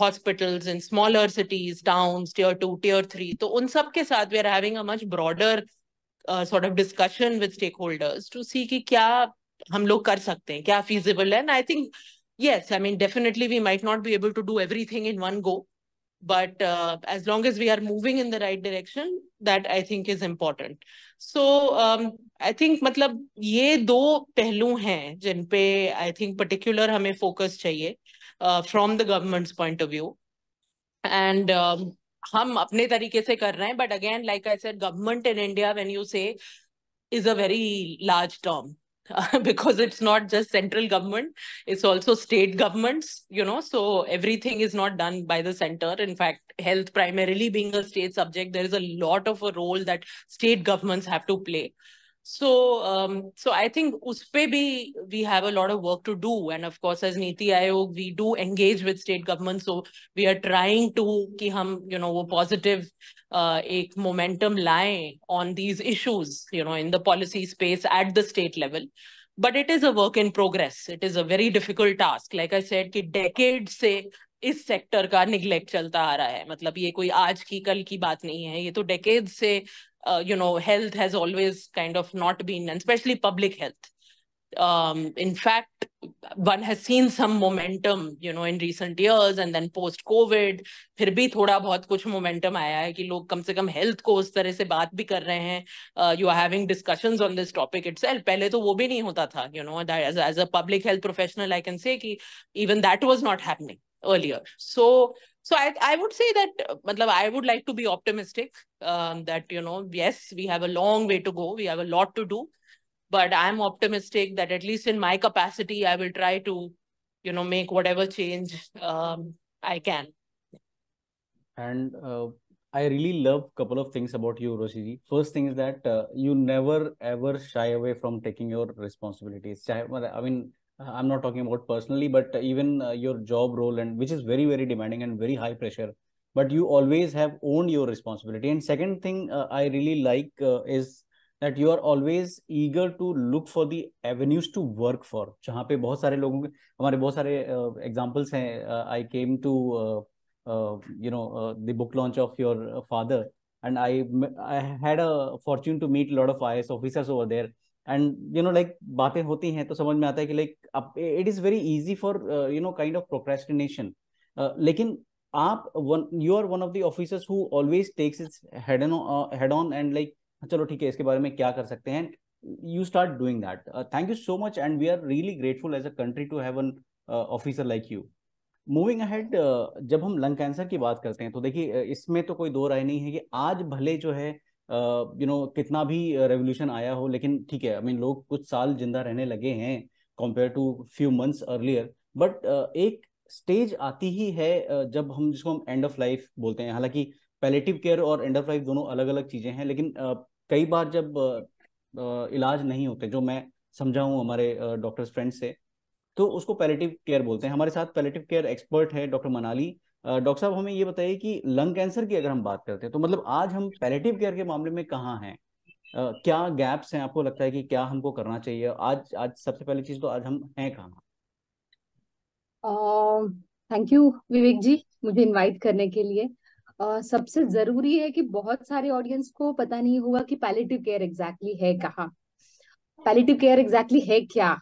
hospitals in smaller cities, towns, tier 2, tier 3. तो उन सब के साथ we are having a much broader sort of discussion with stakeholders to see कि क्या हम लोग कर सकते हैं, क्या feasible है। And I think yes, I mean definitely we might not be able to do everything in one go, but as long as we are moving in the right direction, that I think is important. So I think मतलब ये दो पहलू हैं जिन पे I think particular हमें focus चाहिए from the government's point of view. And हम अपने तरीके से कर रहे हैं, but again like I said, government in India, when you say, is a very large term. Because it's not just central government, it's also state governments, so everything is not done by the center. In fact, health primarily being a state subject, there is a lot of a role that state governments have to play. So I think uspe bhi we have a lot of work to do, and of course as Niti Aayog we do engage with state governments, so we are trying to कि हम वो positive एक momentum लाएं on these issues in the policy space at the state level. But it is a work in progress. It is a very difficult task. Like I said कि decades से इस sector का neglect चलता आ रहा है। मतलब ये कोई आज की कल की बात नहीं है, ये तो decades से health has always kind of not been, and especially public health. In fact, one has seen some momentum, in recent years, and then post-COVID, फिर भी थोड़ा बहुत कुछ momentum आया है कि लोग कम से कम health को उस तरह से बात भी कर रहे हैं. You are having discussions on this topic itself. पहले तो वो भी नहीं होता था, that as a public health professional, I can say कि even that was not happening earlier. So I would say that I would like to be optimistic that yes, we have a long way to go, we have a lot to do, but I'm optimistic that at least in my capacity I will try to make whatever change I can. And I really love a couple of things about you, Roshi ji. First thing is that you never ever shy away from taking your responsibilities. I mean, I'm not talking about personally, but even your job role, and which is very, very demanding and very high pressure, but you always have owned your responsibility. And second thing I really like is that you are always eager to look for the avenues to work for. जहाँ पे बहुत सारे लोगों के हमारे बहुत सारे examples हैं. I came to the book launch of your father, and I had a fortune to meet a lot of IAS officers over there. And like बातें होती हैं तो समझ में आता है कि like it is very easy for kind of procrastination. लेकिन आप you are one of the officers who always takes it head on and like चलो ठीक है इसके बारे में क्या कर सकते हैं. You start doing that. Thank you so much, and we are really grateful as a country to have an officer like you. Moving ahead, जब हम लंग कैंसर की बात करते हैं तो देखिए इसमें तो कोई दो राय नहीं है कि आज भले जो है कितना भी रेवोल्यूशन आया हो, लेकिन ठीक है, आई मीन लोग कुछ साल जिंदा रहने लगे हैं compare to few months earlier. But एक स्टेज आती ही है जब हम जिसको हम एंड ऑफ लाइफ बोलते हैं. हालांकि पैलेटिव केयर और एंड ऑफ लाइफ दोनों अलग अलग चीजें हैं, लेकिन कई बार जब इलाज नहीं होते, जो मैं समझा हूँ हमारे डॉक्टर्स फ्रेंड्स से, तो उसको पैलेटिव केयर बोलते हैं. हमारे साथ पैलेटिव केयर एक्सपर्ट है डॉक्टर मनाली, डॉक्टर साहब हमें ये बताइए कि लंग कैंसर की अगर हम बात करते हैं तो मतलब आज हम पैलेटिव केयर के मामले में कहाँ हैं? क्या गैप्स हैं, आपको लगता है कि क्या हमको करना चाहिए? आज आज सबसे पहली चीज तो आज हम हैं कहाँ? थैंक यू विवेक जी, मुझे इनवाइट करने के लिए। सबसे जरूरी है कि बहुत सारे ऑडियंस को पता नहीं हुआ कि पैलिएटिव केयर एग्जैक्टली है कहाँ, पैलिएटिव केयर एग्जैक्टली है क्या।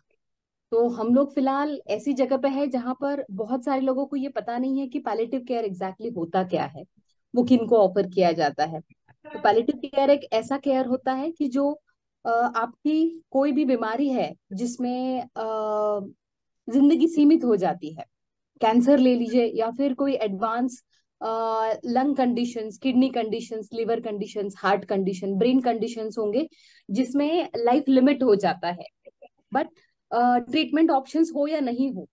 तो हम लोग फिलहाल ऐसी जगह पे है जहाँ पर बहुत सारे लोगों को ये पता नहीं है कि पैलिएटिव केयर एग्जैक्टली होता क्या है, वो किनको ऑफर किया जाता है। तो पैलिएटिव केयर एक ऐसा केयर होता है कि जो आपकी कोई भी बीमारी है जिसमें जिंदगी सीमित हो जाती है, कैंसर ले लीजिए या फिर कोई advance lung conditions, kidney conditions, liver conditions, heart condition, brain conditions होंगे जिसमें लाइफ लिमिट हो जाता है। बट ट्रीटमेंट ऑप्शंस हो या नहीं हो,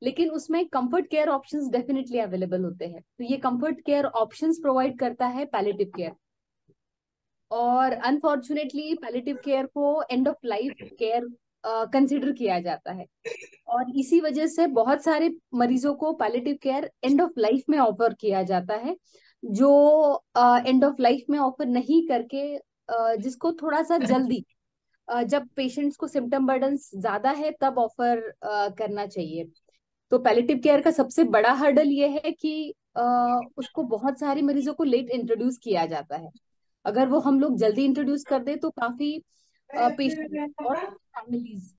लेकिन उसमें comfort care options definitely available होते हैं। तो ये कंफर्ट केयर ऑप्शंस प्रोवाइड करता है पैलिएटिव केयर। और अनफॉर्चुनेटली पैलिएटिव केयर को end of life care consider किया जाता है, और इसी वजह से बहुत सारे मरीजों को palliative care end of life में ऑफर किया जाता है। जो एंड ऑफ लाइफ में ऑफर नहीं करके जिसको थोड़ा सा जल्दी जब पेशेंट्स को सिम्टम बर्डन ज्यादा है तब ऑफर करना चाहिए। तो पैलिएटिव केयर का सबसे बड़ा हर्डल ये है कि उसको बहुत सारे मरीजों को लेट इंट्रोड्यूस किया जाता है। अगर वो हम लोग जल्दी इंट्रोड्यूस कर दे तो काफी पेशेंट और फैमिलीज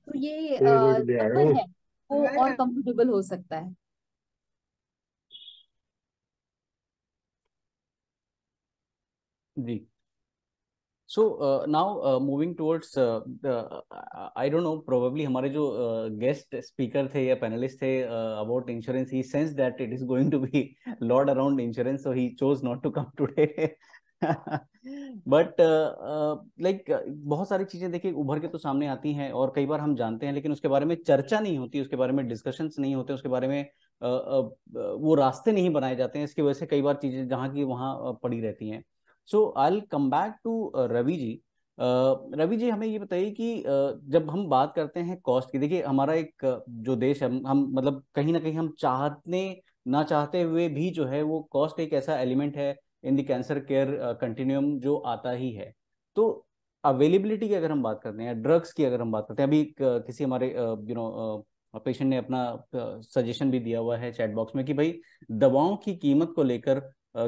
तो ये सफर है वो और कंफर्टेबल हो सकता है। जी। So now moving towards I don't know, probably हमारे जो गेस्ट स्पीकर थे या पैनलिस्ट थे about insurance, he sense that it is going to be lord around insurance, so he chose not to come today. But like बहुत सारी चीजें देखिए उभर के तो सामने आती हैं और कई बार हम जानते हैं, लेकिन उसके बारे में चर्चा नहीं होती, उसके बारे में डिस्कशंस नहीं होते, उसके बारे में वो रास्ते नहीं बनाए जाते हैं। इसकी वजह से कई बार चीजें जहाँ की वहाँ पड़ी रहती हैं। So I will come back to Ravi ji. Ravi ji हमें ये बताइए कि जब हम बात करते हैं कॉस्ट की, देखिए हमारा एक जो देश है, हम मतलब कहीं ना कहीं हम चाहते ना चाहते हुए भी जो है वो कॉस्ट एक ऐसा एलिमेंट है in the cancer care continuum जो आता ही है। तो अवेलेबिलिटी की अगर हम बात करते हैं, ड्रग्स की अगर हम बात करते हैं, अभी किसी हमारे पेशेंट ने अपना सजेशन भी दिया हुआ है चैट बॉक्स में कि भाई दवाओं की कीमत को लेकर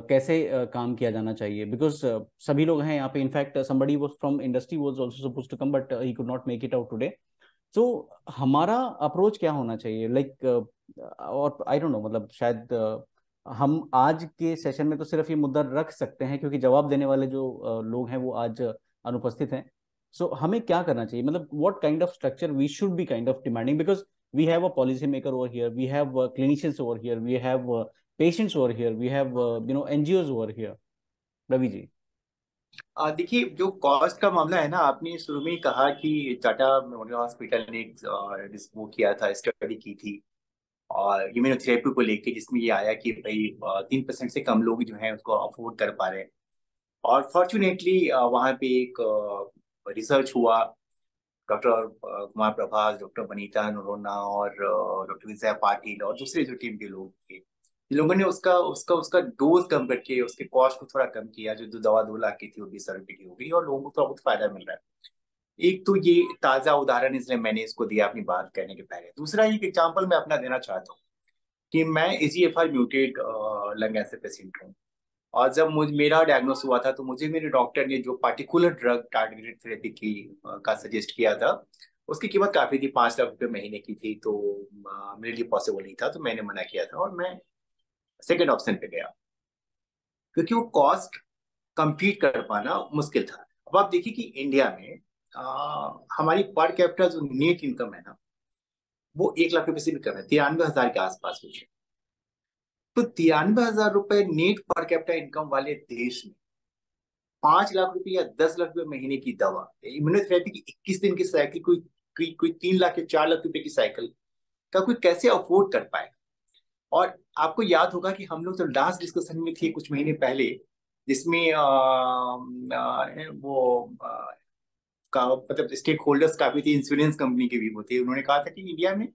कैसे काम किया जाना चाहिए, बिकॉज सभी लोग हैं यहाँ पे। In fact somebody was from industry was also supposed to come but he could not make it out today. तो हमारा अप्रोच क्या होना चाहिए, लाइक और आई डोंट नो, मतलब शायद हम आज के सेशन में तो सिर्फ ये मुद्दा रख सकते हैं क्योंकि जवाब देने वाले जो लोग हैं वो आज अनुपस्थित हैं। सो हमें क्या करना चाहिए, मतलब what kind of structure we should be kind of demanding, because we have a policy maker over here, we have clinicians over here, we have patients over here, we have NGOs over here. Ravi ji. देखिए, जो cost का मामला है ना, आपने शुरू में ही कहा कि टाटा मेमोरियल हॉस्पिटल ने वो किया था, स्टडी की थी और इम्यूनोथेरेपी को लेके, जिसमें ये आया कि भाई 3% से कम लोग जो हैं उसको अफोर्ड कर पा रहे हैं। और फॉर्चुनेटली वहाँ पे एक रिसर्च हुआ, डॉक्टर कुमार प्रभास, डॉक्टर वनीता नरोन्ना और डॉक्टर विजय पाटिल और दूसरे जो टीम के लोग थे, इन लोगों ने उसका उसका उसका डोज कम करके उसके कॉस्ट को थोड़ा कम किया। जो दवा 2 लाख की थी वो 20 रुपए की हो गई और लोगों को थोड़ा बहुत फायदा मिल रहा है। एक तो ये ताजा उदाहरण, इसलिए मैंने इसको दिया अपनी बात करने के पहले। दूसरा एक एग्जाम्पल मैं अपना देना चाहता हूँ कि मैं EGFR muted lung cancer patient हूँ। और जब मेरा डायग्नोस हुआ था तो मुझे मेरे डॉक्टर ने जो पार्टिकुलर ड्रग टारगेटेड थेरेपी की का सजेस्ट किया था, उसकी कीमत काफी थी, 5 लाख रुपए महीने की थी। तो मेरे लिए पॉसिबल नहीं था, तो मैंने मना किया था और मैं सेकेंड ऑप्शन पे गया क्योंकि वो कॉस्ट कंपीट कर पाना मुश्किल था। अब आप देखिए कि इंडिया में हमारी पर कैपिटा जो नेट इनकम है ना, वो 1 लाख रुपए से भी कम है, 93,000 के आसपास कुछ है। तो 93,000 रुपए नेट पर कैपिटा इनकम वाले देश में 5 लाख रुपए या 10 लाख रुपए महीने की दवा, इम्यूनोथेरेपी की 21 दिन की साइकिल, कोई 3 लाख या 4 लाख रुपए की साइकिल का कोई कैसे अफोर्ड कर पाएगा। और आपको याद होगा कि हम लोग तो लास्ट डिस्कशन में थे कुछ महीने पहले, जिसमें वो का मतलब स्टेक होल्डर्स काफी थे, इंश्योरेंस कंपनी के भी वो थे। उन्होंने कहा था कि इंडिया में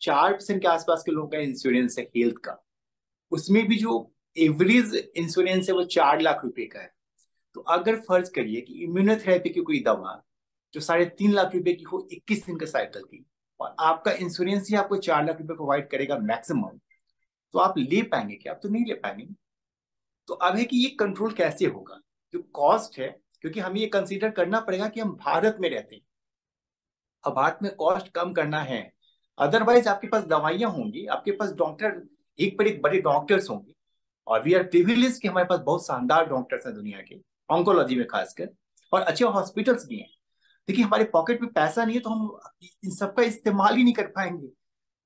4% के आसपास के लोगों का इंश्योरेंस है हेल्थ का, उसमें भी जो एवरेज इंश्योरेंस है वो 4 लाख रुपए का है। तो अगर फर्ज करिए कि इम्यूनोथेरेपी की कोई दवा जो 3.5 लाख रुपए की हो 21 दिन के साइकिल की, और आपका इंश्योरेंस ही आपको 4 लाख रुपए प्रोवाइड करेगा मैक्सिमम, तो आप ले पाएंगे क्या? आप तो नहीं ले पाएंगे। तो अब है कि ये कंट्रोल कैसे होगा, जो कॉस्ट है, क्योंकि हमें ये कंसीडर करना पड़ेगा कि हम भारत में रहते हैं, अब भारत में कॉस्ट कम करना है। अदरवाइज आपके पास दवाइयां होंगी, आपके पास डॉक्टर एक पर एक बड़े डॉक्टर्स होंगे, और वी आर प्रिविलेज कि हमारे पास बहुत शानदार डॉक्टर्स हैं दुनिया के, ऑन्कोलॉजी में खासकर, और अच्छे हॉस्पिटल्स भी हैं। देखिए हमारे पॉकेट में पैसा नहीं है तो हम इन सबका इस्तेमाल ही नहीं कर पाएंगे।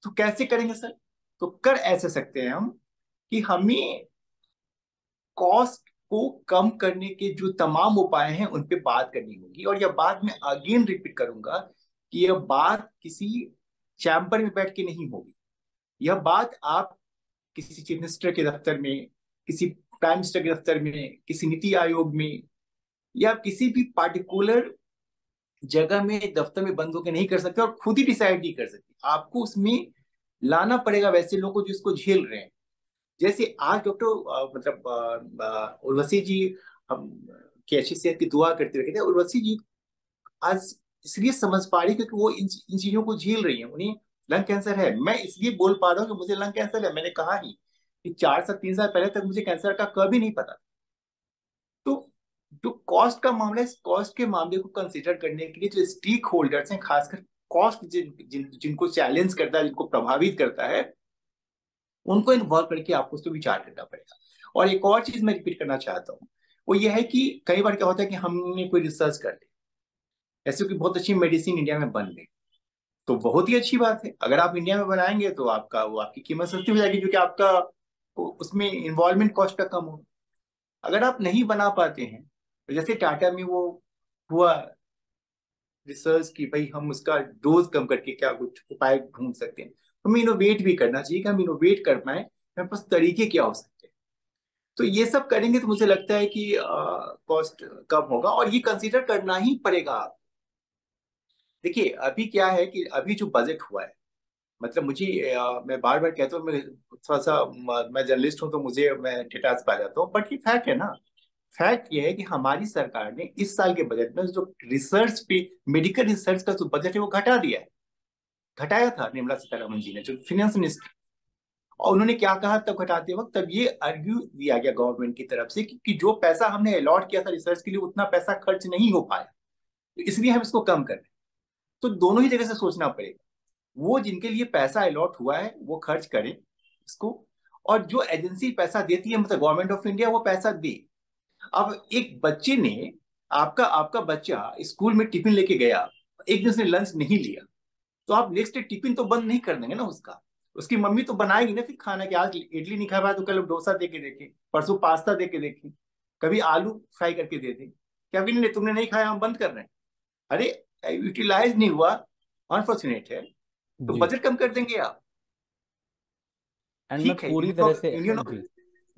तो कैसे करेंगे सर? तो कर ऐसे सकते हैं हम कि हमें कॉस्ट को कम करने के जो तमाम उपाय हैं उन पे बात करनी होगी। और यह बात मैं अगेन रिपीट करूंगा कि यह बात किसी चैम्बर में बैठ के नहीं होगी। यह बात आप किसी चीफ मिनिस्टर के दफ्तर में, किसी प्राइम मिनिस्टर के दफ्तर में, किसी नीति आयोग में, या किसी भी पार्टिकुलर जगह में दफ्तर में बंद होकर नहीं कर सकते, और खुद ही डिसाइड नहीं कर सकते। आपको उसमें लाना पड़ेगा वैसे लोगों को जो इसको झेल रहे हैं। जैसे आज डॉक्टर मतलब उर्वशी जी हम की अच्छी सेहत की दुआ करते हुए कहते हैं, उर्वशी जी आज इसलिए समझ पा रही क्योंकि वो इन चीजों को झेल रही है। उन्हें लंग कैंसर है, मैं इसलिए बोल पा रहा हूँ कि मुझे लंग कैंसर है। मैंने कहा ही कि 3 साल पहले तक मुझे कैंसर का कभी नहीं पता। तो जो कॉस्ट का मामला है, इस कॉस्ट के मामले को कंसिडर करने के लिए जो स्टेक होल्डर्स हैं, खासकर कॉस्ट जिनको चैलेंज करता है, जिनको प्रभावित करता है, उनको इन्वॉल्व करके आपको उस पर विचार करना पड़ेगा। और एक और चीज मैं रिपीट करना चाहता हूँ, वो ये है कि कई बार क्या होता है कि हमने कोई रिसर्च कर ली, ऐसे कोई बहुत अच्छी मेडिसिन इंडिया में बन गई, तो बहुत ही अच्छी बात है। अगर आप इंडिया में बनाएंगे तो आपका वो आपकी कीमत सस्ती हो जाएगी, क्योंकि आपका उसमें इन्वॉल्वमेंट कॉस्ट का कम हो। अगर आप नहीं बना पाते हैं, तो जैसे टाटा में वो हुआ रिसर्च की भाई हम उसका डोज कम करके क्या कुछ उपाय ढूंढ सकते हैं, हमें इनोवेट भी करना चाहिए कि हम इनोवेट कर पाए, हमारे पास तरीके क्या हो सकते हैं। तो ये सब करेंगे तो मुझे लगता है कि कॉस्ट कम होगा, और ये कंसीडर करना ही पड़ेगा। देखिए अभी क्या है कि अभी जो बजट हुआ है, मतलब मुझे मैं बार बार कहता हूँ, मैं थोड़ा सा मैं जर्नलिस्ट हूँ तो मैं डेटास पा जाता हूँ, बट ये फैक्ट है ना। फैक्ट ये है कि हमारी सरकार ने इस साल के बजट में जो रिसर्च पे, मेडिकल रिसर्च का जो बजट है वो घटा दिया है। घटाया था निर्मला सीतारमण जी ने, जो फाइनेंस मिनिस्टर, और उन्होंने क्या कहा तब घटाते वक्त, तब ये आर्ग्यू दिया गया गवर्नमेंट की तरफ से कि जो पैसा हमने अलॉट किया था रिसर्च के लिए उतना पैसा खर्च नहीं हो पाया, तो इसलिए हम इसको कम कर रहे हैं। तो दोनों ही जगह से सोचना पड़ेगा। वो जिनके लिए पैसा अलॉट हुआ है वो खर्च करें इसको, और जो एजेंसी पैसा देती है मतलब गवर्नमेंट ऑफ इंडिया, वो पैसा दे। अब एक बच्चे ने, आपका आपका बच्चा स्कूल में टिफिन लेके गया, एक दिन उसने लंच नहीं लिया, तो आप नेक्स्ट डे टिफिन तो बंद नहीं कर देंगे ना उसका। उसकी मम्मी तो बनाएगी ना फिर खाना, कि आज इडली नहीं खा पाया तो कल डोसा दे के देखे, परसों पास्ता दे के देखे, कभी आलू फ्राई करके दे दे। क्या नहीं तुमने नहीं खाया हम बंद कर रहे हैं? अरे यूटिलाइज नहीं हुआ, अनफॉर्चुनेट है, तो जी। बजट कम कर देंगे आप। एंड मैं ठीक है, पूरी तरह से जी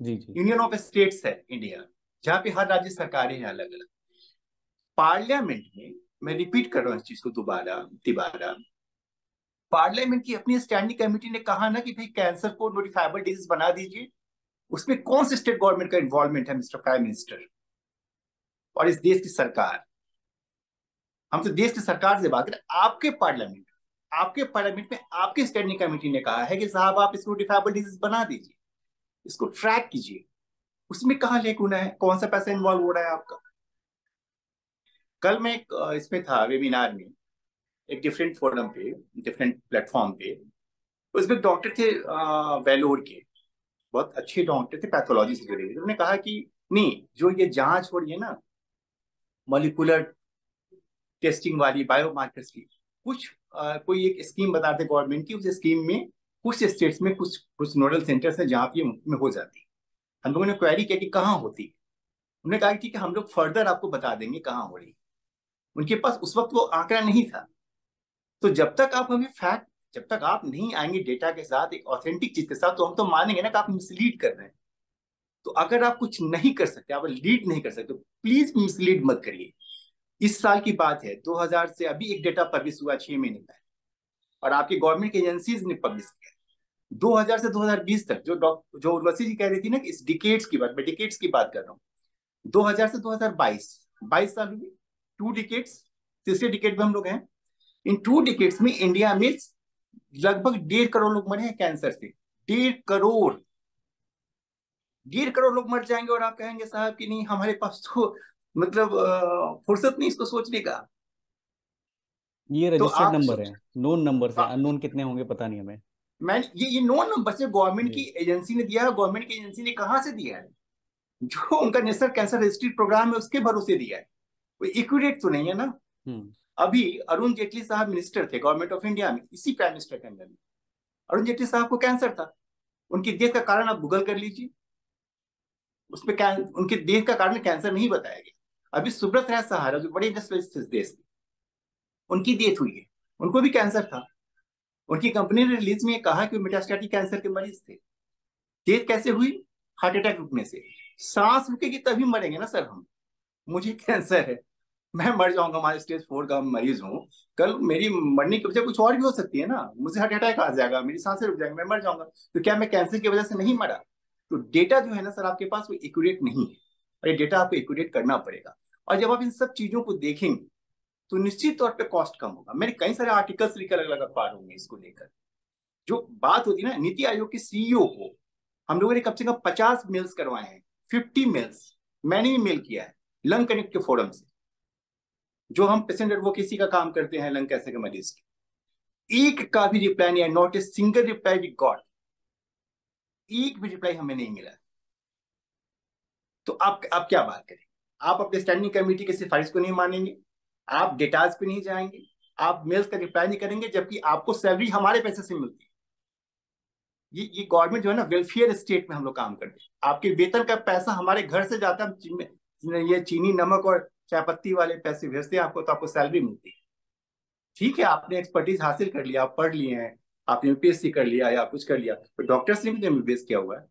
जी जी यूनियन ऑफ स्टेट्स है इंडिया, जहाँ पे हर राज्य सरकारें हैं अलग अलग। पार्लियामेंट में, मैं रिपीट कर रहा हूँ इस चीज को दोबारा तिबारा, पार्लियामेंट की अपनी स्टैंडिंग कमेटी ने कहा ना कि भाई कैंसर को नोटिफाइबल डिजीज बना दीजिए। उसमें कौन से स्टेट गवर्नमेंट का इन्वॉल्वमेंट है मिस्टर प्राइम मिनिस्टर और इस देश की सरकार? हम तो देश की सरकार से बात करें। आपके पार्लियामेंट में आपकी स्टैंडिंग कमेटी ने कहा है कि साहब आप इसको नोटिफाइबल डिजीज बना दीजिए, इसको ट्रैक कीजिए। उसमें कहाँ लेकुना है? कौन सा पैसा इन्वॉल्व हो रहा है आपका? कल मैं एक इसमें था वेबिनार में, एक डिफरेंट फोरम पे, डिफरेंट प्लेटफॉर्म पे, उसमें डॉक्टर थे वेलोर के, बहुत अच्छे डॉक्टर थे, पैथोलॉजी से जुड़े हुए। उन्होंने कहा कि नहीं, जो ये जांच हो रही है ना मॉलिक्यूलर टेस्टिंग वाली, बायोमार्कर्स की, कोई एक स्कीम बता रहे गवर्नमेंट की, उस स्कीम में कुछ स्टेट्स में कुछ नोडल सेंटर्स हैं जहाँ पे में हो जाती है। हम लोगों ने क्वेरी किया कि कहाँ होती है, उन्होंने कहा ठीक है हम लोग फर्दर आपको बता देंगे कहाँ हो रही है। उनके पास उस वक्त वो आंकड़ा नहीं था। तो जब तक आप नहीं आएंगे डेटा के साथ, एक ऑथेंटिक चीज के साथ, तो हम तो मानेंगे ना कि आप मिसलीड कर रहे हैं। तो अगर आप कुछ नहीं कर सकते, आप लीड नहीं कर सकते, तो प्लीज मिसलीड मत करिए। इस साल की बात है, 2000 से अभी एक डेटा पब्लिश हुआ 6 महीने पहले, और आपकी गवर्नमेंट की एजेंसीज ने पब्लिश किया। 2000 से 2020 तक जो उर्वशी जी कह रही थी ना कि इस डिकेड्स की बात, मैं डिकेड्स की बात कर रहा हूँ, 2000 से 2022 22 साल हुए, 2 डिकेड्स, तीसरे डिकेड में हम लोग हैं। इन 2 डिकेड्स में इंडिया में लगभग 1.5 करोड़ लोग मरे हैं कैंसर से। 1.5 करोड़, 1.5 करोड़ लोग मर जाएंगे और आप कहेंगे साहब कि नहीं हमारे पास तो मतलब फुर्सत नहीं इसको सोचने का। ये तो रजिस्टर्ड आप नंबर सोच, है, नोन नंबर है, अननोन कितने होंगे पता नहीं हमें। मैं ये नो नंबर से गवर्नमेंट की जी। एजेंसी ने दिया है। गवर्नमेंट की एजेंसी ने कहां से दिया है? जो उनका नेशनल कैंसर रजिस्ट्री प्रोग्राम है उसके भरोसे दिया है। कोई एक्यूरेट तो नहीं है ना। हम्म। अभी अरुण जेटली साहब मिनिस्टर थे गवर्नमेंट ऑफ इंडिया में, इसी प्राइम मिनिस्टर के अंदर में। अरुण जेटली साहब को कैंसर था। उनकी डेथ का कारण आप गूगल कर लीजिए, उसमें उनके डेथ का कारण कैंसर नहीं बताया गया। अभी सुब्रत राय सहारा जो बड़े इंडस्ट्रियलिस्ट देश थे, उनकी डेथ हुई है, उनको भी कैंसर था। उनकी कंपनी ने रिलीज में कहा कि वो मेटास्टैटिक कैंसर के मरीज थे। डेथ कैसे हुई? हार्ट अटैक रुकने से। सांस रुकेगी तभी मरेंगे ना सर हम। मुझे कैंसर है, मैं मर जाऊंगा, हमारे स्टेज 4 का मरीज हूँ, कल मेरी मरने की वजह कुछ और भी हो सकती है ना। मुझे हार्ट अटैक आ जाएगा, मेरी सांसें रुक जाएंगी, मैं मर जाऊंगा। तो क्या मैं कैंसर की वजह से नहीं मरा? तो डेटा जो है ना सर आपके पास वो एक्यूरेट नहीं है, और ये डेटा आपको एक्यूरेट करना पड़ेगा। और जब आप इन सब चीजों को देखेंगे तो निश्चित तौर पे कॉस्ट कम होगा। मैंने कई सारे आर्टिकल्स लिखे अलग अलग अखबारों में इसको लेकर। जो बात होती है ना, नीति आयोग के सीईओ को हम लोगों ने कम से कम 50 मेल्स करवाए हैं, 50 मेल्स मैंने भी मेल किया है लंग कनेक्ट के फोरम से, जो हम पेशेंट एडवोकेसी का काम करते हैं लंग कैंसर के मरीज के। एक का भी रिप्लाई नहीं है, not a single reply we got. एक भी रिप्लाई हमें नहीं मिला। तो आप क्या बात करें? आप अपने स्टैंडिंग कमेटी की सिफारिश को नहीं मानेंगे, आप डेटाज पे नहीं जाएंगे, आप मेल्स का रिप्लाई नहीं करेंगे, जबकि आपको सैलरी हमारे पैसे से मिलती है। ये गवर्नमेंट जो है ना, वेलफेयर स्टेट में हम लोग काम करते हैं। आपके वेतन का पैसा हमारे घर से जाता है, ये चीनी नमक और चाय पत्ती वाले पैसे भेजते हैं आपको, तो आपको सैलरी मिलती है। ठीक है, आपने एक्सपर्टीज हासिल कर लिया, आप पढ़ लिए हैं, आपने यूपीएससी कर लिया या कुछ कर लिया, तो डॉक्टर्स ने भी एमबीबीएस किया हुआ है।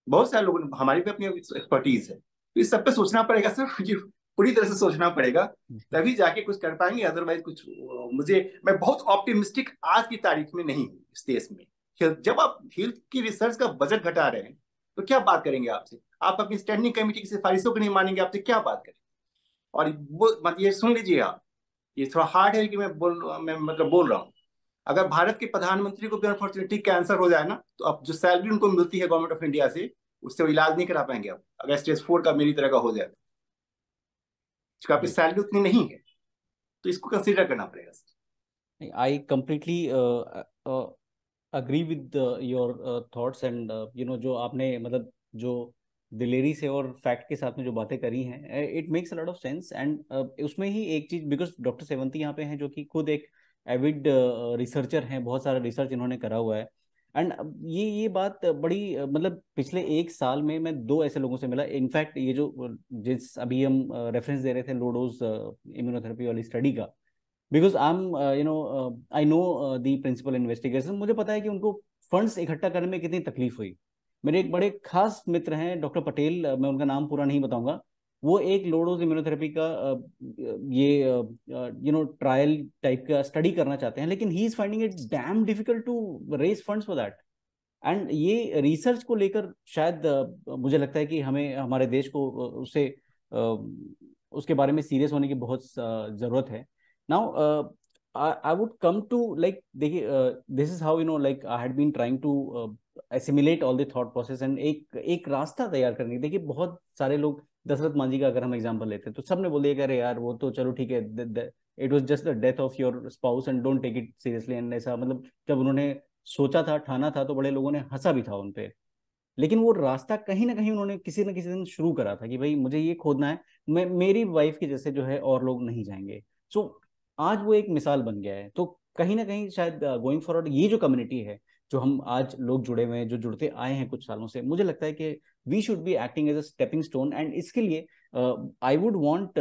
बहुत सारे लोगों ने, हमारी भी अपनी एक्सपर्टीज है। तो इस सब पे सोचना पड़ेगा सर, ये पूरी तरह से सोचना पड़ेगा, तभी जाके कुछ कर पाएंगे। अदरवाइज कुछ मैं बहुत ऑप्टिमिस्टिक आज की तारीख में नहीं हूँ इस देश में। जब आप हेल्थ की रिसर्च का बजट घटा रहे हैं तो क्या बात करेंगे आपसे? आप अपनी स्टैंडिंग कमेटी की सिफारिशों को नहीं मानेंगे, आपसे क्या बात करेंगे? और वो मतलब ये सुन लीजिए आप, ये थोड़ा हार्ड है कि मैं मतलब बोल रहा हूँ। अगर भारत के प्रधानमंत्री को भी अनफॉर्चुनेटली कैंसर हो जाए ना, तो अब जो सैलरी उनको मिलती है गवर्नमेंट ऑफ इंडिया से, उससे वो इलाज नहीं करा पाएंगे। अब अगर स्टेज 4 का मेरी तरह का हो जाए तो आपकी जी। सैलरी उतनी नहीं है, तो इसको कंसिडर करना पड़ेगा sir. I completely agree with your thoughts and जो आपने मतलब जो दिलेरी से और फैक्ट के साथ में जो बातें करी हैं, it makes a lot of sense. And उसमें ही एक चीज, बिकॉज डॉक्टर सेवंती यहाँ पे हैं जो कि खुद एक एविड रिसर्चर हैं, बहुत सारा रिसर्च इन्होंने करा हुआ है। एंड ये बात बड़ी मतलब पिछले एक साल में मैं 2 ऐसे लोगों से मिला। इनफैक्ट ये जो जिस अभी हम रेफरेंस दे रहे थे लो डोज इम्यूनोथेरेपी वाली स्टडी का, because I am I know the principal investigation, मुझे पता है कि उनको फंड्स इकट्ठा करने में कितनी तकलीफ हुई। मेरे एक बड़े खास मित्र हैं डॉक्टर पटेल, मैं उनका नाम पूरा नहीं बताऊंगा। वो एक लो डोज इम्यूनोथेरेपी का ये ट्रायल टाइप का स्टडी करना चाहते हैं, लेकिन he is finding it damn difficult to raise funds for that. And ये रिसर्च को लेकर शायद मुझे लगता है कि हमें हमारे देश को उससे उसके बारे में सीरियस होने की बहुत जरूरत है। Now I would come to like देखिए, this is how like I had been trying to assimilate all the thought process and एक रास्ता तैयार करने की। देखिए बहुत सारे लोग, दशरथ मांझी का अगर हम एग्जांपल लेते हैं तो सबने बोल दिया कि अरे यार वो तो चलो ठीक है, it was just the death of your spouse and don't take it seriously. And ऐसा मतलब जब उन्होंने सोचा था, ठाना था, तो बड़े लोगों ने हंसा भी था उन पे। लेकिन वो रास्ता कहीं ना कहीं उन्होंने किसी न किसी दिन शुरू करा था कि भाई मुझे ये खोदना है, मैं मेरी वाइफ के जैसे जो है और लोग नहीं जाएंगे। सो आज वो एक मिसाल बन गया है। तो कहीं ना कहीं शायद गोइंग फॉरवर्ड ये जो कम्युनिटी है, जो हम आज लोग जुड़े हुए हैं, जो जुड़ते आए हैं कुछ सालों से, मुझे लगता है कि we should be acting as a stepping stone. And इसके लिए I would want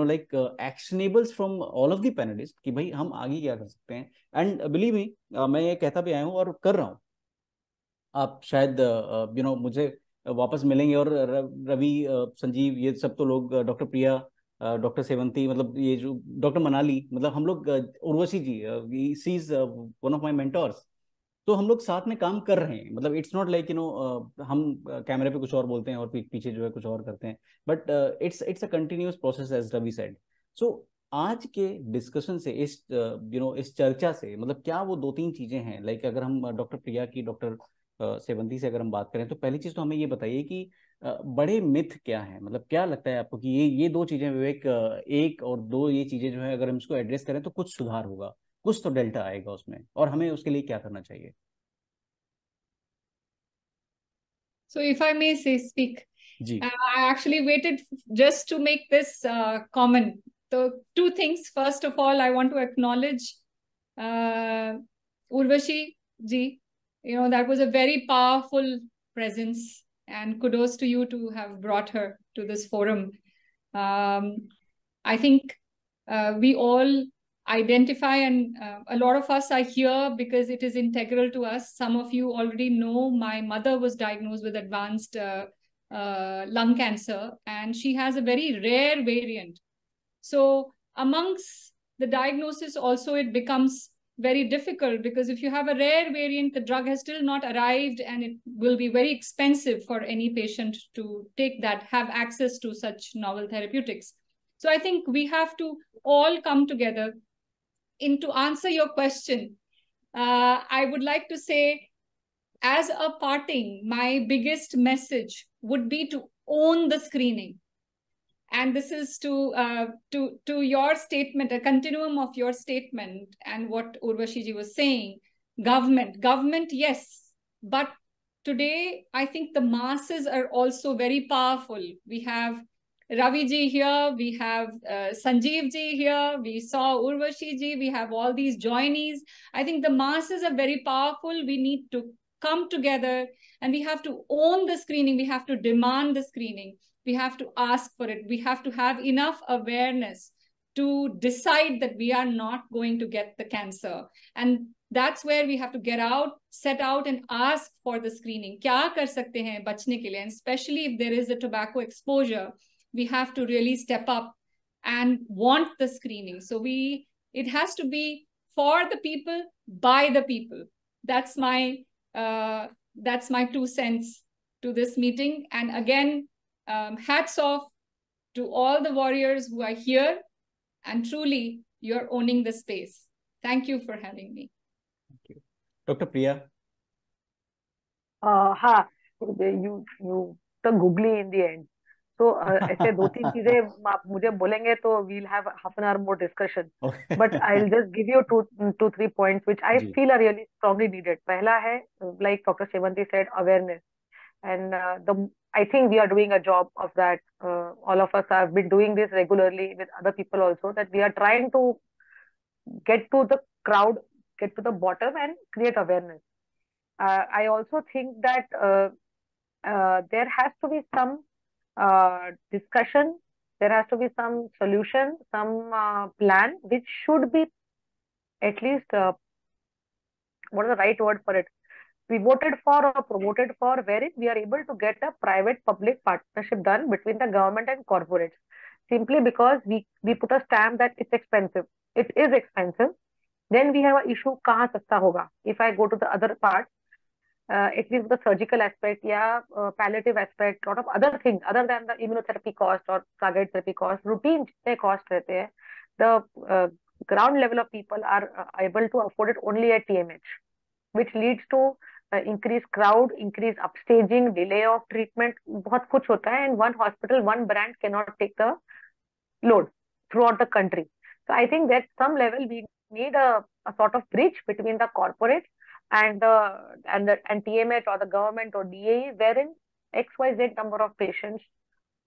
like actionables from all of the panelist कि भाई हम आगे क्या कर सकते हैं। एंड बिलीव मी, मैं ये कहता भी आया हूँ और कर रहा हूँ। आप शायद मुझे वापस मिलेंगे और रवि, संजीव, ये सब तो लोग, डॉक्टर प्रिया, डॉक्टर सेवंती, मतलब ये जो डॉक्टर मनाली, मतलब हम लोग Urvashi ji, she is one of my mentors. तो हम लोग साथ में काम कर रहे हैं, मतलब इट्स नॉट लाइक हम कैमरे पे कुछ और बोलते हैं और पीछे जो है कुछ और करते हैं, but it's a continuous process as Ravi said. So आज के डिस्कशन से, इस इस चर्चा से, मतलब क्या वो दो तीन चीजें हैं, लाइक अगर हम डॉक्टर प्रिया की, डॉक्टर सेवंती से अगर हम बात करें, तो पहली चीज तो हमें ये बताइए कि बड़े मिथ क्या हैं, मतलब क्या लगता है आपको कि ये दो चीजें, विवेक, एक और दो ये चीजें जो है अगर हम इसको एड्रेस करें तो कुछ सुधार होगा, कुछ तो डेल्टा आएगा उसमें, और हमें उसके लिए क्या करना चाहिए? So if I may say, speak, ji I actually waited just to make this comment. So two things. First of all, I want to acknowledge uh, Urvashi ji. You know, that was a very powerful presence, and kudos to you to have brought her to this forum. I think we all identify, and a lot of us are here because it is integral to us. Some of you already know my mother was diagnosed with advanced lung cancer, and she has a very rare variant. So amongst the diagnosis also, it becomes very difficult, because if you have a rare variant, the drug has still not arrived, and it will be very expensive for any patient to take that, have access to such novel therapeutics. So I think we have to all come together. To answer your question, I would like to say, as a parting, my biggest message would be to own the screening. And this is to your statement, a continuum of your statement and what Urvashi ji was saying. Government, yes, but today I think the masses are also very powerful. We have Ravi ji here, we have Sanjeev ji here, we saw Urvashi ji, we have all these joinees. I think the masses are very powerful. We need to come together, and we have to own the screening. We have to demand the screening. We have to ask for it. We have to have enough awareness to decide that we are not going to get the cancer. And that's where we have to set out and ask for the screening. क्या कर सकते हैं बचने के लिए? And especially if there is a tobacco exposure, we have to really step up and want the screening. So it has to be for the people, by the people. That's my 2 cents to this meeting. And again, hats off to all the warriors who are here, and truly you're owning the space. Thank you for having me. Thank you. Dr. Priya. हाँ, you took googly in the end. So ऐसे दो तीन चीजें आप मुझे बोलेंगे तो we'll have half an hour more discussion. Okay. But I'll just give you two, 3 points which I ji feel are really strongly needed. पहला है, like Dr. Sevanti said, awareness. And I think we are doing a job of that. All of us have been doing this regularly with other people also, that we are trying to get to the crowd, get to the bottom and create awareness. I also think that there has to be some discussion, there has to be some solution, some plan which should be at least, what is the right word for it? Pivoted for or promoted for, wherein we are able to get a private-public partnership done between the government and corporates. Simply because we put a stamp that it's expensive. It is expensive. Then we have an issue, kahan sasta hoga? If I go to the other part, at least the surgical aspect, yeah, palliative aspect, lot of other things other than the immunotherapy cost or targeted therapy cost, routine jitne cost rehte hain, the ground level of people are able to afford it only at TMH, which leads to increased crowd, increased upstaging, delay of treatment, बहुत कुछ होता है, and one hospital, one brand cannot take the load throughout the country. So I think that some level we need a sort of bridge between the corporate and TMH or the government or DAE, wherein XYZ number of patients,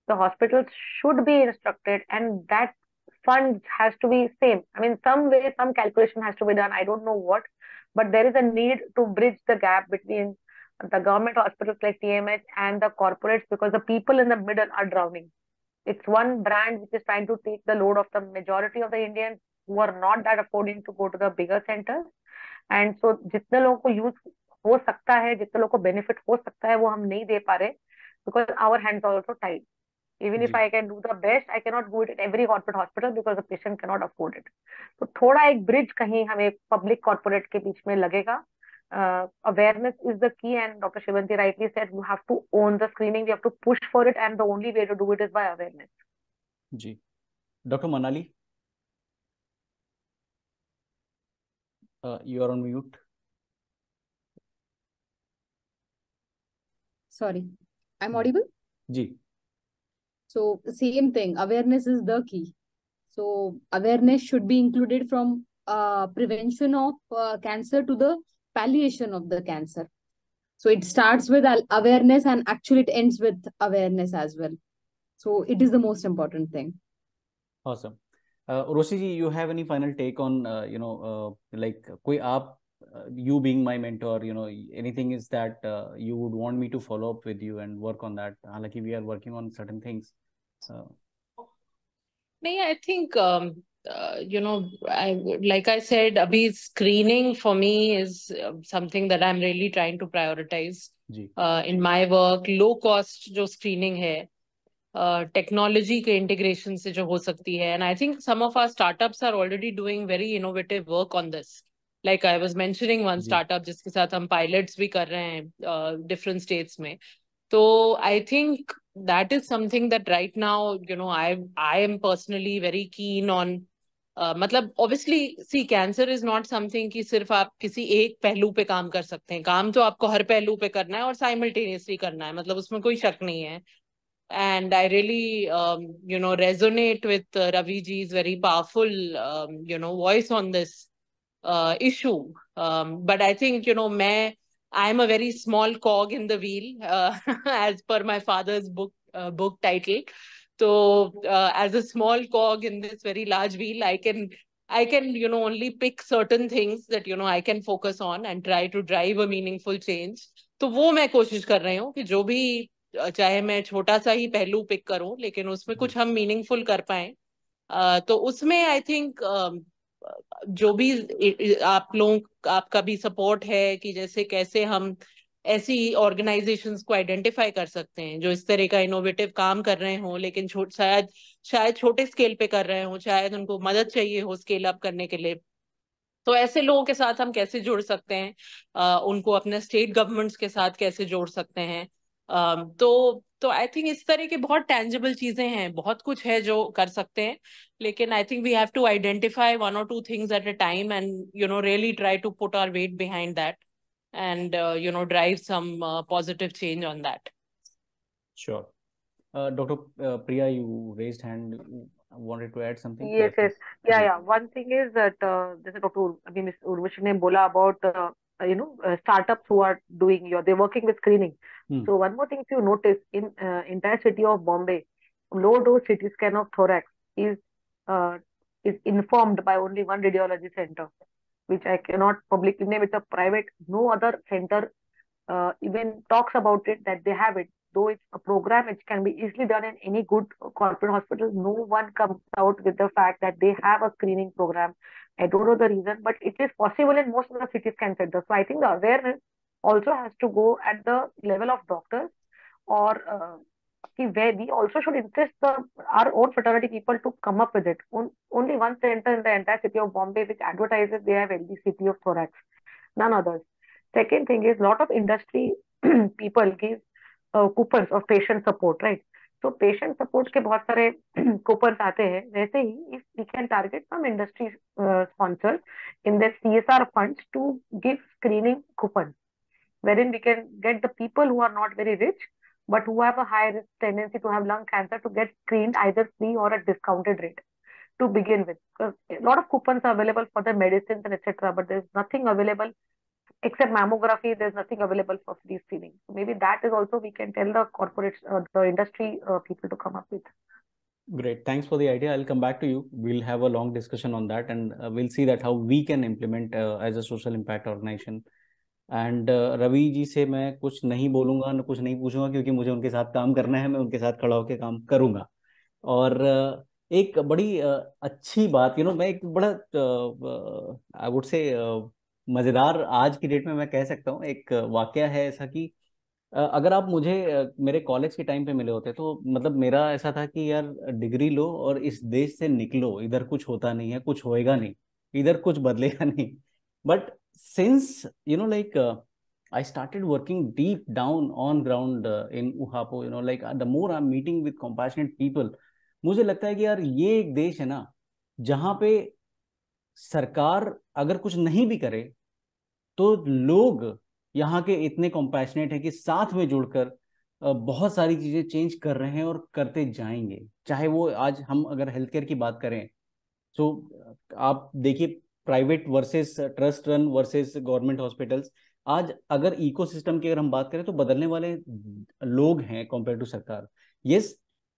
the hospitals should be instructed, and that fund has to be same. I mean, some way, some calculation has to be done. I don't know what, but there is a need to bridge the gap between the government hospitals like TMH and the corporates, because the people in the middle are drowning. It's one brand which is trying to take the load of the majority of the Indians who are not that affording to go to the bigger centers. And so जितने लोगों को use हो सकता है, जितने लोगों को benefit हो सकता है, वो हम नहीं दे पा रहे, because our hands are also tied. Even if ji I can do the best, I cannot do it at every corporate hospital because the patient cannot afford it. तो थोड़ा एक ब्रिज कहीं हमें पब्लिक कॉर्पोरेट के बीच में लगेगा. Awareness is the key, and Dr. Shivanti rightly said, you have to own the screening, you have to push for it, and the only way to do it is by awareness. जी. Doctor Manali, you are on mute. Sorry, I'm जी audible. जी So same thing, awareness is the key. So awareness should be included from prevention of cancer to the palliation of the cancer. So it starts with awareness, and actually it ends with awareness as well. So it is the most important thing. awesome. Roshi ji, you have any final take on like कोई आप you being my mentor, anything is that you would want me to follow up with you and work on that? हालांकि we are working on certain things. नहीं, I think like I said, abhi screening for me is something that I'm really trying to prioritize जी in my work. Low cost जो screening है, technology के integration से जो हो सकती है, and I think some of our startups are already doing very innovative work on this. Like I was mentioning one जी स्टार्टअप जिसके साथ हम पायलट्स भी कर रहे हैं डिफरेंट स्टेट्स में. तो I think that is something that right now, I am personally very keen on. मतलब obviously see, cancer is not something कि सिर्फ आप किसी एक पहलू पे काम कर सकते हैं. काम तो आपको हर पहलू पे करना है और साइमल्टेनियसली करना है, मतलब उसमें कोई शक नहीं है. And I really, resonate with Ravi ji's very powerful, voice on this issue. But I think, I am a very small cog in the wheel, as per my father's book title. So, as a small cog in this very large wheel, I can, only pick certain things that, I can focus on and try to drive a meaningful change. तो वो मैं कोशिश कर रही हूँ कि जो भी, चाहे मैं छोटा सा ही पहलू पिक करूं, लेकिन उसमें कुछ हम मीनिंगफुल कर पाए. तो उसमें आई थिंक जो भी आप लोग, आपका भी सपोर्ट है कि जैसे कैसे हम ऐसी ऑर्गेनाइजेशंस को आइडेंटिफाई कर सकते हैं जो इस तरह का इनोवेटिव काम कर रहे हों, लेकिन शायद छोटे स्केल पे कर रहे हों, शायद उनको मदद चाहिए हो स्केल अप करने के लिए. तो ऐसे लोगों के साथ हम कैसे जुड़ सकते हैं, उनको अपने स्टेट गवर्नमेंट्स के साथ कैसे जोड़ सकते हैं. तो आई थिंक इस तरह की बहुत टेंजिबल चीजें हैं, बहुत कुछ है जो कर सकते हैं, लेकिन I think we have to identify 1 or 2 things at a time and really try to put our weight behind that and drive some positive change on that. Sure. Dr. Priya, you raised hand, wanted to add something? Yes, yes. please. Yeah, जी yeah. One thing is that जैसे doctor अभी miss Urvashi ने बोला about startups who are doing they're working with screening. Hmm So one more thing, if you notice in entire city of Bombay, low dose CT scan of thorax is uh, is informed by only one radiology center, which I cannot publicly name. It's a private. No other center even talks about it that they have it. Though it's a program which can be easily done in any good corporate hospital, no one comes out with the fact that they have a screening program. I don't know the reason, but it is possible in most of the CT scan centers. So I think the awareness also has to go at the level of doctors, or where we also should insist our own fraternity people to come up with it. Only one center in the entire city of Bombay which advertises they have LDCT of thorax, none others. Second thing is, lot of industry people give coupons of patient support, right? So patient support के बहुत सारे coupons आते हैं. वैसे ही if we can target some industry sponsors in their CSR funds to give screening coupons, wherein we can get the people who are not very rich but who have a high risk tendency to have lung cancer to get screened either free or at discounted rate to begin with. Because a lot of coupons are available for the medicines and etc., but there's nothing available except mammography. There's nothing available for free screening. So maybe that is also we can tell the corporates, the industry people to come up with. Great. Thanks for the idea. I'll come back to you. We'll have a long discussion on that, and we'll see that how we can implement as a social impact organization. And Ravi ji से मैं कुछ नहीं बोलूंगा, न कुछ नहीं पूछूंगा, क्योंकि मुझे उनके साथ काम करना है. मैं उनके साथ खड़ा होकर काम करूंगा. और एक बड़ी अच्छी बात, मैं एक बड़ा आई वुड से मजेदार आज की डेट में मैं कह सकता हूँ, एक वाकया है ऐसा कि अगर आप मुझे मेरे कॉलेज के टाइम पे मिले होते तो मतलब मेरा ऐसा था कि यार डिग्री लो और इस देश से निकलो, इधर कुछ होता नहीं है, कुछ होएगा नहीं, इधर कुछ बदलेगा नहीं। But since like I started working deep down on ground in Uhapo, like the more I'm meeting with compassionate people, मुझे लगता है कि यार ये एक देश है ना जहाँ पे सरकार अगर कुछ नहीं भी करे तो लोग यहाँ के इतने कॉम्पैशनेट हैं कि साथ में जुड़कर बहुत सारी चीजें चेंज कर रहे हैं और करते जाएंगे। चाहे वो आज हम अगर हेल्थ केयर की बात करें तो आप देखिए, private versus trust run versus government hospitals, आज अगर इकोसिस्टम की अगर हम बात करें तो बदलने वाले लोग हैं कंपेयर टू सरकार। यस,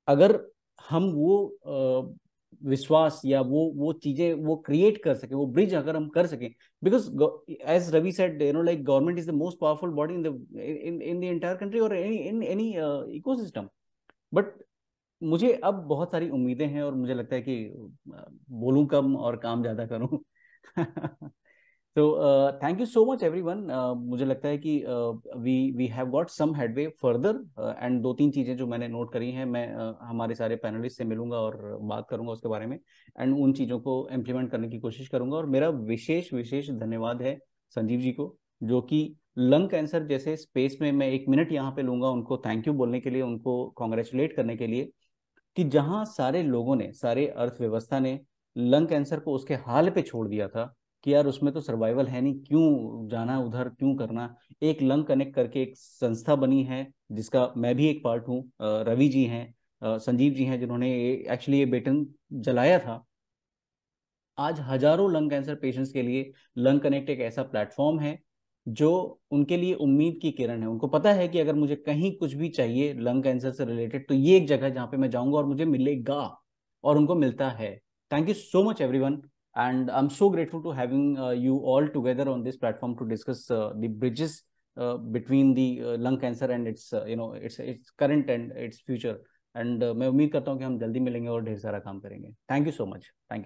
अगर हम वो विश्वास या वो चीजें वो क्रिएट कर सके, वो ब्रिज अगर हम कर सकें, because as Ravi said, like government is the most powerful body in the entire country और एनी इकोसिस्टम। बट मुझे अब बहुत सारी उम्मीदें हैं और मुझे लगता है कि बोलूं कम और काम ज्यादा करूं। तो thank you so much everyone. मुझे लगता है कि we have got some headway further, and 2-3 चीजें जो मैंने नोट करी हैं, मैं हमारे सारे पैनलिस्ट से मिलूंगा और बात करूंगा उसके बारे में, एंड उन चीजों को इम्प्लीमेंट करने की कोशिश करूंगा। और मेरा विशेष विशेष धन्यवाद है संजीव जी को, जो कि लंग कैंसर जैसे स्पेस में, मैं 1 मिनट यहाँ पे लूंगा उनको थैंक यू बोलने के लिए, उनको कॉन्ग्रेचुलेट करने के लिए, कि जहां सारे लोगों ने, सारे अर्थव्यवस्था ने लंग कैंसर को उसके हाल पे छोड़ दिया था कि यार उसमें तो सर्वाइवल है नहीं, क्यों जाना उधर, क्यों करना। एक लंग कनेक्ट करके एक संस्था बनी है जिसका मैं भी एक पार्ट हूँ। रवि जी हैं, संजीव जी हैं, जिन्होंने एक्चुअली ये बेटन जलाया था। आज हजारों लंग कैंसर पेशेंट्स के लिए लंग कनेक्ट एक ऐसा प्लेटफॉर्म है जो उनके लिए उम्मीद की किरण है। उनको पता है कि अगर मुझे कहीं कुछ भी चाहिए लंग कैंसर से रिलेटेड तो ये एक जगह है जहाँ पे मैं जाऊंगा और मुझे मिलेगा, और उनको मिलता है। Thank you so much everyone, and I'm so grateful to having you all together on this platform to discuss the bridges between the lung cancer and its its current and its future, and मैं उम्मीद करता हूँ कि हम जल्दी मिलेंगे और ढेर सारा काम करेंगे। Thank you so much. Thank you.